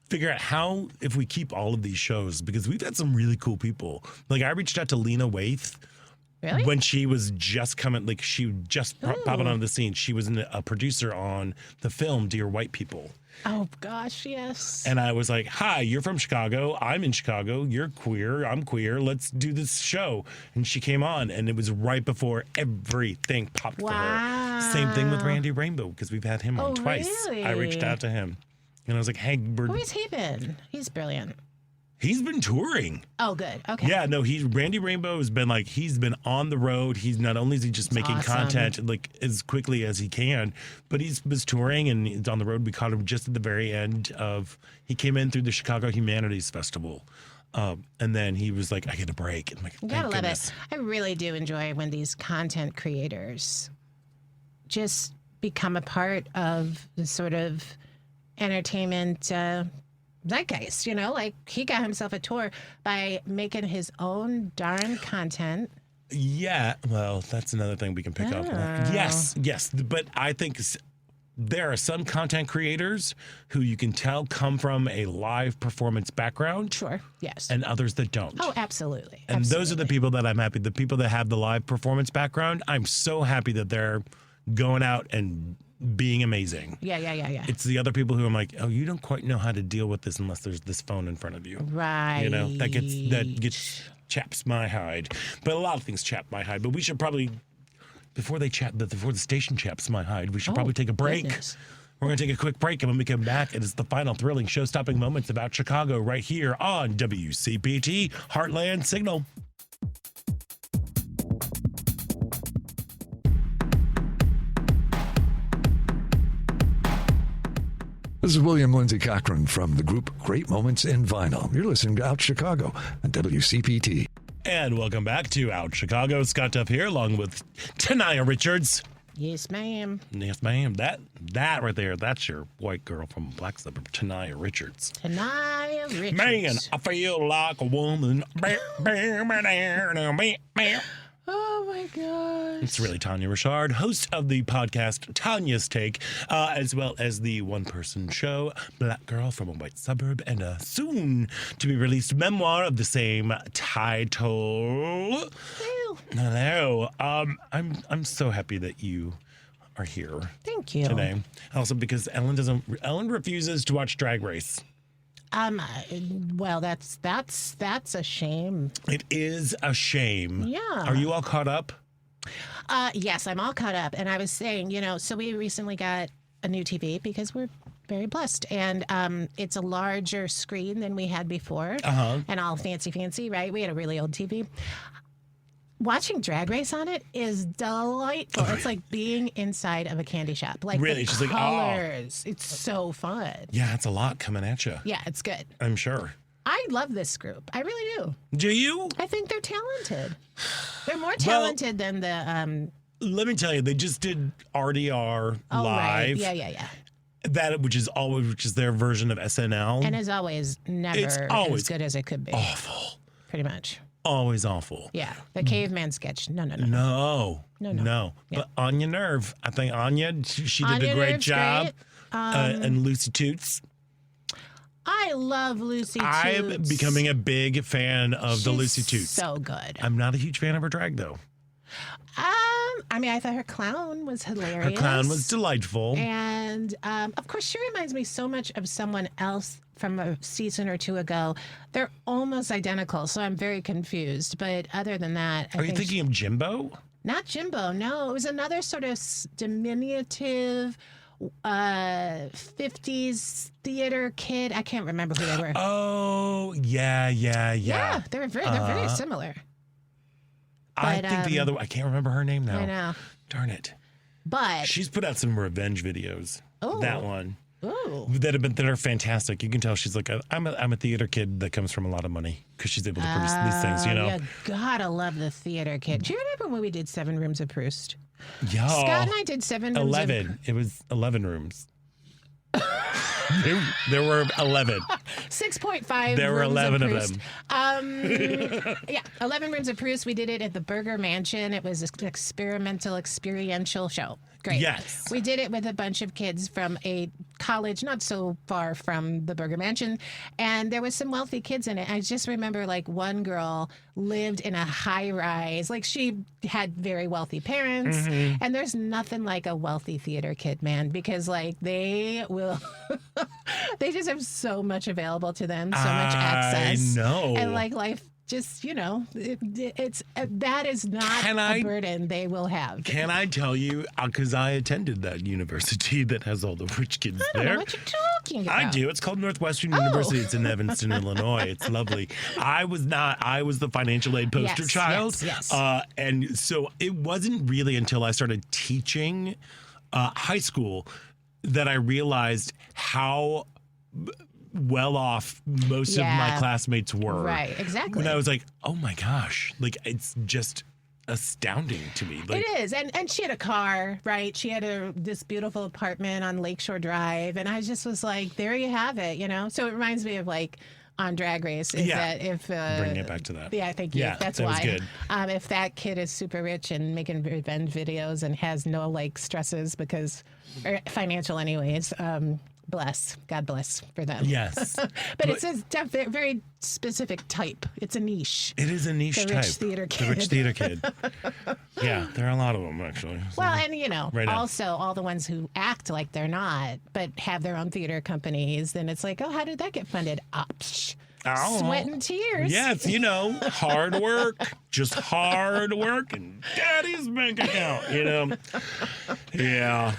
figure out how, if we keep all of these shows, because we've had some really cool people. Like, I reached out to Lena Waithe. Really? When she was just coming, she just popping onto the scene. She was a producer on the film Dear White People. Oh, gosh, yes. And I was like, hi, you're from Chicago. I'm in Chicago. You're queer. I'm queer. Let's do this show. And she came on, and it was right before everything popped for her. Same thing with Randy Rainbow, because we've had him on twice. Really? I reached out to him. And I was like, hey, where's he been? He's brilliant. He's been touring. Oh, good. Okay. Yeah, no, Randy Rainbow has been he's been on the road. He's not only is he just making content as quickly as he can, but he was touring and he's on the road. We caught him just at the very end he came in through the Chicago Humanities Festival. And then he was like, I get a break. I'm like, you gotta love it. I really do enjoy when these content creators just become a part of the sort of entertainment zeitgeist, he got himself a tour by making his own darn content. Yeah, well, that's another thing we can pick up. Yes, but I think there are some content creators who you can tell come from a live performance background. Sure, yes. And others that don't. Oh, absolutely. And those are the people that I'm happy. The people that have the live performance background, I'm so happy that they're going out and being amazing. Yeah. It's the other people who I'm like, oh, you don't quite know how to deal with this unless there's this phone in front of you. Right. That chaps my hide. But a lot of things chap my hide. But we should probably, before the station chaps my hide, we should probably take a break. Goodness. We're going to take a quick break, and when we come back, it is the final thrilling show-stopping moments about Chicago right here on WCPT Heartland Signal. This is William Lindsay Cochran from the group Great Moments in Vinyl. You're listening to Out Chicago on WCPT. And welcome back to Out Chicago. Scott Duff here, along with Tania Richards. Yes, ma'am. Yes, ma'am. That right there, that's your white girl from Black Suburb, Tania Richards. Tania Richards. Man, I feel like a woman. Oh, my gosh. It's really Tania Richard, host of the podcast Tanya's Take, as well as the one-person show Black Girl from a White Suburb, and a soon-to-be-released memoir of the same title. Hello. I'm so happy that you are here. Thank you. Today. Also because Ellen refuses to watch Drag Race. Well, that's a shame. It is a shame. Yeah. Are you all caught up? Yes, I'm all caught up. And I was saying, so we recently got a new TV because we're very blessed. And it's a larger screen than we had before. And all fancy, right? We had a really old TV. Watching Drag Race on it is delightful. It's like being inside of a candy shop. Like really, the just colors. It's so fun. Yeah, it's a lot coming at you. Yeah, it's good. I'm sure. I love this group. I really do. Do you? I think they're talented. They're more talented than the. Let me tell you, they just did RDR live. Right. Yeah. Which is their version of SNL. And as always, never as good as it could be. Awful. Pretty much. always awful. Yeah, the caveman sketch. No. No. Yeah. But Anya Nerve, I think Anya, she did Anya a great Nerve's job. great. And Lucy Toots. I love Lucy Toots. I'm becoming a big fan of the Lucy Toots. So good. I'm not a huge fan of her drag, though. I mean, I thought her clown was hilarious. Her clown was delightful. And, of course, she reminds me so much of someone else from a season or two ago. They're almost identical, so I'm very confused. But other than that, Are you thinking of Jimbo? Not Jimbo, no. It was another sort of diminutive 50s theater kid. I can't remember who they were. Oh, yeah. Yeah, they're very similar. I think the other, I can't remember her name now. I know. Darn it. But she's put out some revenge videos. Oh. That one. Ooh. That are fantastic. You can tell she's like, I'm a theater kid that comes from a lot of money because she's able to produce these things, you know? You gotta love the theater kid. Do you remember when we did 7 Rooms of Proust? Yeah. Scott and I did 7 rooms. 11. It was 11 rooms. There were 11. 6.5. There were 11 of them. Yeah, 11 Rooms of Proust. We did it at the Burger Mansion. It was an experiential show. Great. Yes. We did it with a bunch of kids from a college not so far from the Burger Mansion, and there was some wealthy kids in it. I just remember like one girl lived in a high rise, like she had very wealthy parents, and there's nothing like a wealthy theater kid, man, because like they will they just have so much available to them, so much access. I know. And like life just, you know, it's that is not a burden they will have. Can I tell you, because I attended that university that has all the rich kids I don't there. know what you're talking about. I do. It's called Northwestern University. It's in Evanston, Illinois. It's lovely. I was the financial aid poster child. Yes. And so it wasn't really until I started teaching high school that I realized how well off most of my classmates were. Right, exactly. When I was like, oh my gosh, like it's just astounding to me. Like, it is. And she had a car, right? She had this beautiful apartment on Lakeshore Drive. And I just was like, there you have it, you know? So it reminds me of like on Drag Race. Is that if bringing it back to that. Yeah, thank you. Yeah, that's that why. was good. If that kid is super rich and making revenge videos and has no like stresses because financial anyways, God bless for them. Yes. but it's a very specific type. It's a niche. It is a niche the type. Rich theater kid. The rich theater kid. Yeah, there are a lot of them, actually. So. Well, and, you know, Right also all the ones who act like they're not, but have their own theater companies, then it's like, oh, how did that get funded? Sweat and tears. Yes, you know, hard work. Just hard work and daddy's bank account, you know? Yeah.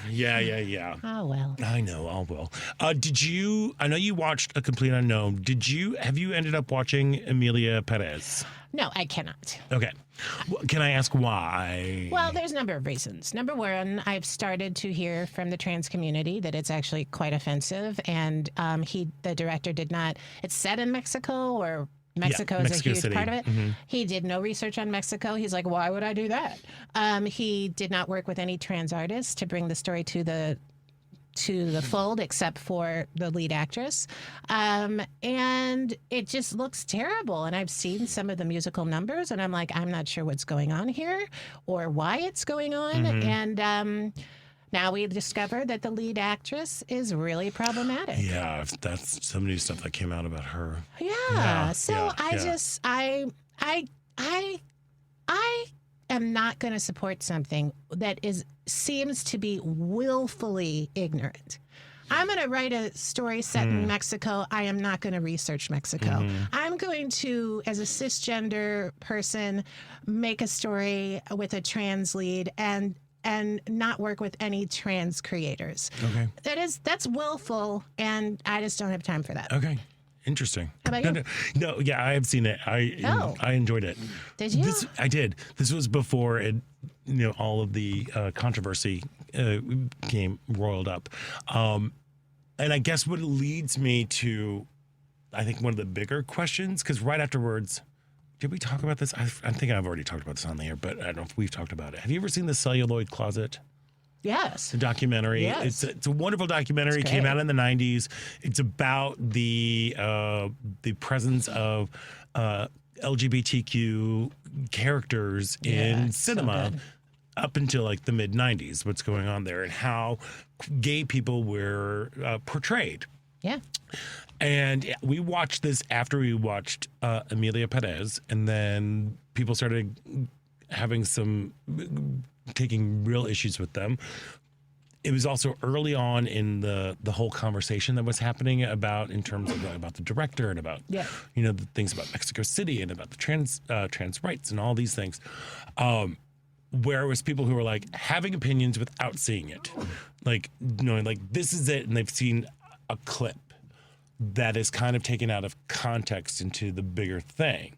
Oh, well. I know, all well. I know you watched A Complete Unknown. Have you ended up watching Emilia Perez? No, I cannot. Okay. Well, can I ask why? Well, there's a number of reasons. Number one, I've started to hear from the trans community that it's actually quite offensive. And the director did not, it's set in Mexico or Mexico is a huge City. part of it. He did no research on Mexico. He's like, why would I do that? He did not work with any trans artists to bring the story to the fold, except for the lead actress. And it just looks terrible. And I've seen some of the musical numbers, and I'm like, I'm not sure what's going on here or why it's going on. And now we discovered that the lead actress is really problematic. Yeah, that's some new stuff that came out about her. Yeah. I am not going to support something that seems to be willfully ignorant. I'm going to write a story set in Mexico. I am not going to research Mexico. I'm going to, as a cisgender person, make a story with a trans lead and not work with any trans creators. Okay. That's willful, and I just don't have time for that. Okay. Interesting. How about you? No, yeah, I have seen it. I enjoyed it. Did you? I did. This was before all of the controversy came roiled up. And I guess what leads me to, I think, one of the bigger questions, because right afterwards, did we talk about this? I think I've already talked about this on the air, but I don't know if we've talked about it. Have you ever seen The Celluloid Closet? Yes. The documentary. Yes. It's a wonderful documentary. It came out in the 90s. It's about the presence of LGBTQ characters in cinema up until like the mid 90s, what's going on there and how gay people were portrayed. Yeah. And we watched this after we watched Emilia Perez, and then people started taking real issues with them. It was also early on in the whole conversation that was happening in terms of about the director and about the things about Mexico City and about the trans rights and all these things, where it was people who were like having opinions without seeing it, like knowing like this is it, and they've seen a clip that is kind of taken out of context into the bigger thing.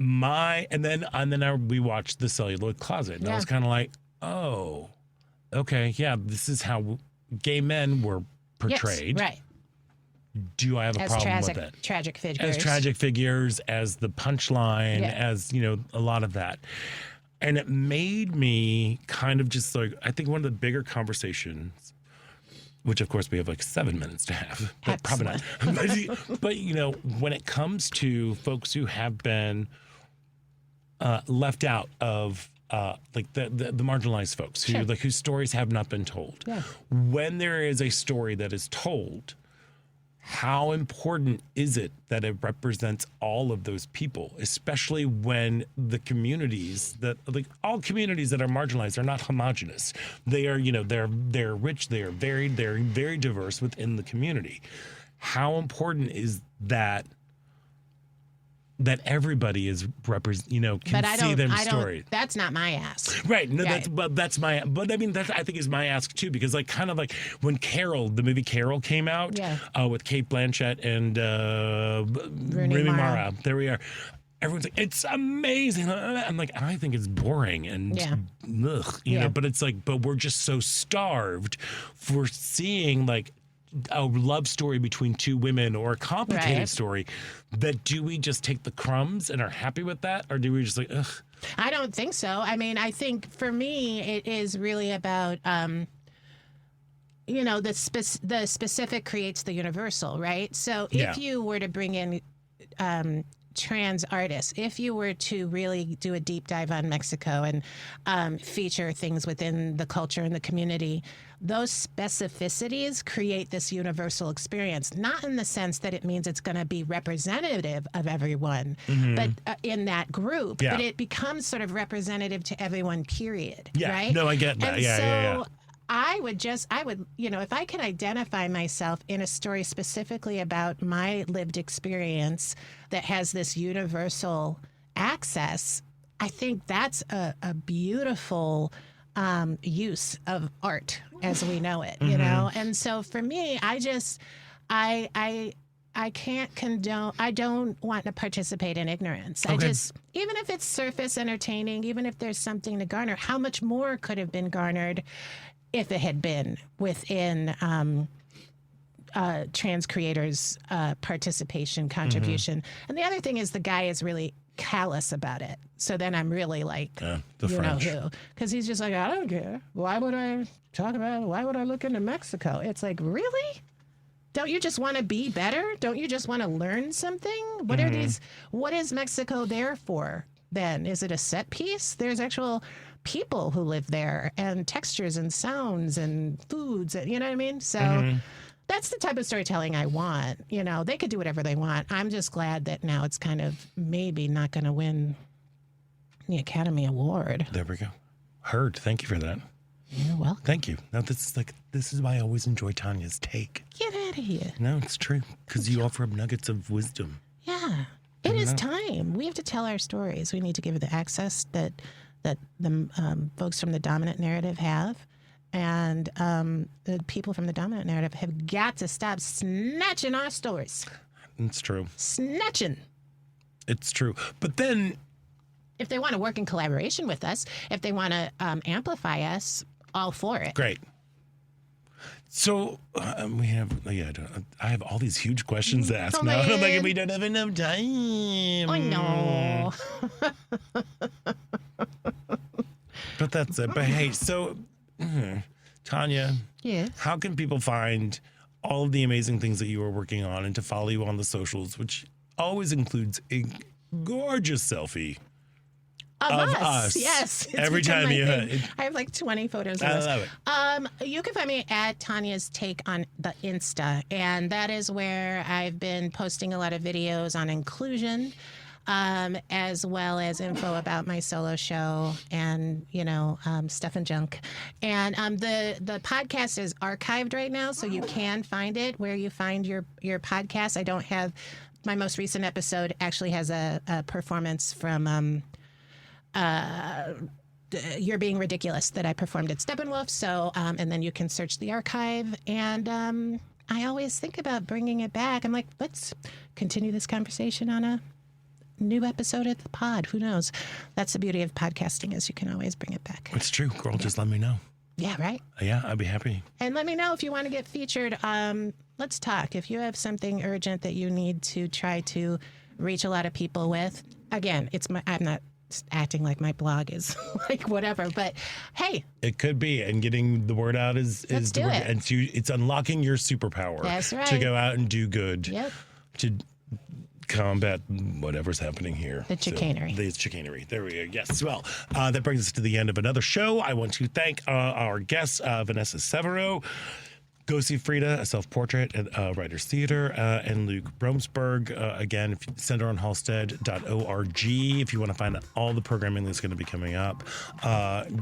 And then we watched The Celluloid Closet, and I was kind of like, oh. Okay, yeah, this is how gay men were portrayed. Yes, right. Do I have a problem with it? Tragic figures. As tragic figures, as the punchline, as, a lot of that. And it made me kind of just like, I think one of the bigger conversations, which of course we have like 7 minutes to have, but probably not. But, when it comes to folks who have been left out of like the marginalized folks whose stories have not been told. Yeah. When there is a story that is told, how important is it that it represents all of those people, especially when the communities all communities that are marginalized are not homogenous. They are, they're rich, they are varied, they're very diverse within the community. How important is that everybody is can see their story. That's not my ask. Right. No, that's my. But I mean, I think is my ask too, because like kind of like when the movie Carol came out, with Cate Blanchett and Rooney Mara. There we are. Everyone's like, it's amazing. I'm like, I think it's boring and but it's like, but we're just so starved for seeing like a love story between two women or a complicated story that do we just take the crumbs and are happy with that, or do we just like, ugh? I don't think so. I mean, I think for me it is really about the specific creates the universal, right? So if you were to bring in trans artists, if you were to really do a deep dive on Mexico and feature things within the culture and the community, those specificities create this universal experience, not in the sense that it means it's going to be representative of everyone, but in that group, but it becomes sort of representative to everyone, period. Yeah. Right? No, I get that. And I would, if I can identify myself in a story specifically about my lived experience that has this universal access, I think that's a beautiful use of art as we know it, And so for me, I can't condone, I don't want to participate in ignorance. Okay. Even if it's surface entertaining, even if there's something to garner, how much more could have been garnered if it had been within trans creators' participation, contribution. And the other thing is the guy is really callous about it. So then I'm really like, you know who? Because he's just like, I don't care. Why would I talk about it? Why would I look into Mexico? It's like, really? Don't you just want to be better? Don't you just want to learn something? What are these? What is Mexico there for then? Is it a set piece? There's actual people who live there and textures and sounds and foods. You know what I mean? So that's the type of storytelling I want. They could do whatever they want. I'm just glad that now it's kind of maybe not going to win the Academy Award. There we go. Heard. Thank you for that. You're welcome. Thank you. Now, this is why I always enjoy Tania's take. Get out of here. No, it's true. Because you offer up nuggets of wisdom. Yeah. It is time. We have to tell our stories. We need to give the access that the folks from the dominant narrative have. And the people from the dominant narrative have got to stop snatching our stories. It's true. Snatching. It's true. But then, if they want to work in collaboration with us, if they want to amplify us, all for it. Great. So we have, I have all these huge questions to ask now. I'm like, we don't have enough time. I know. But that's it. But hey, so Tania, how can people find all of the amazing things that you are working on and to follow you on the socials, which always includes gorgeous selfie of us. Yes. Every time I have like 20 photos of us. I love it. You can find me at Tania's Take on the Insta, and that is where I've been posting a lot of videos on inclusion, as well as info about my solo show and, stuff and junk. And the podcast is archived right now, so you can find it where you find your podcast. I don't have... My most recent episode actually has a performance from... You're Being Ridiculous that I performed at Steppenwolf. So, and then you can search the archive. And I always think about bringing it back. I'm like, let's continue this conversation on a new episode of the pod. Who knows? That's the beauty of podcasting, is you can always bring it back. It's true. Girl, just let me know. Yeah, right? Yeah, I'd be happy. And let me know if you want to get featured. Let's talk. If you have something urgent that you need to try to reach a lot of people with, again, I'm not acting like my blog is like whatever, but hey, it could be, and getting the word out is the word, and it's unlocking your superpower. That's right. To go out and do good. Yep. To combat whatever's happening here. The chicanery. The chicanery. There we go. Yes. Well, that brings us to the end of another show. I want to thank our guests, Vanessa Severo, Go See Frida, a self-portrait at Writers Theater, and Luke Bromsberg. Again, if you centeronhalstead.org if you want to find out all the programming that's going to be coming up.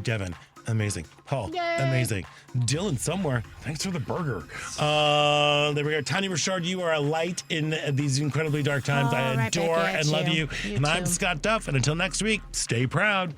Devin, amazing. Paul, amazing. Dylan, somewhere, thanks for the burger. There we go. Tania Richard, you are a light in these incredibly dark times. I adore and love you. And I'm Scott Duff. And until next week, stay proud.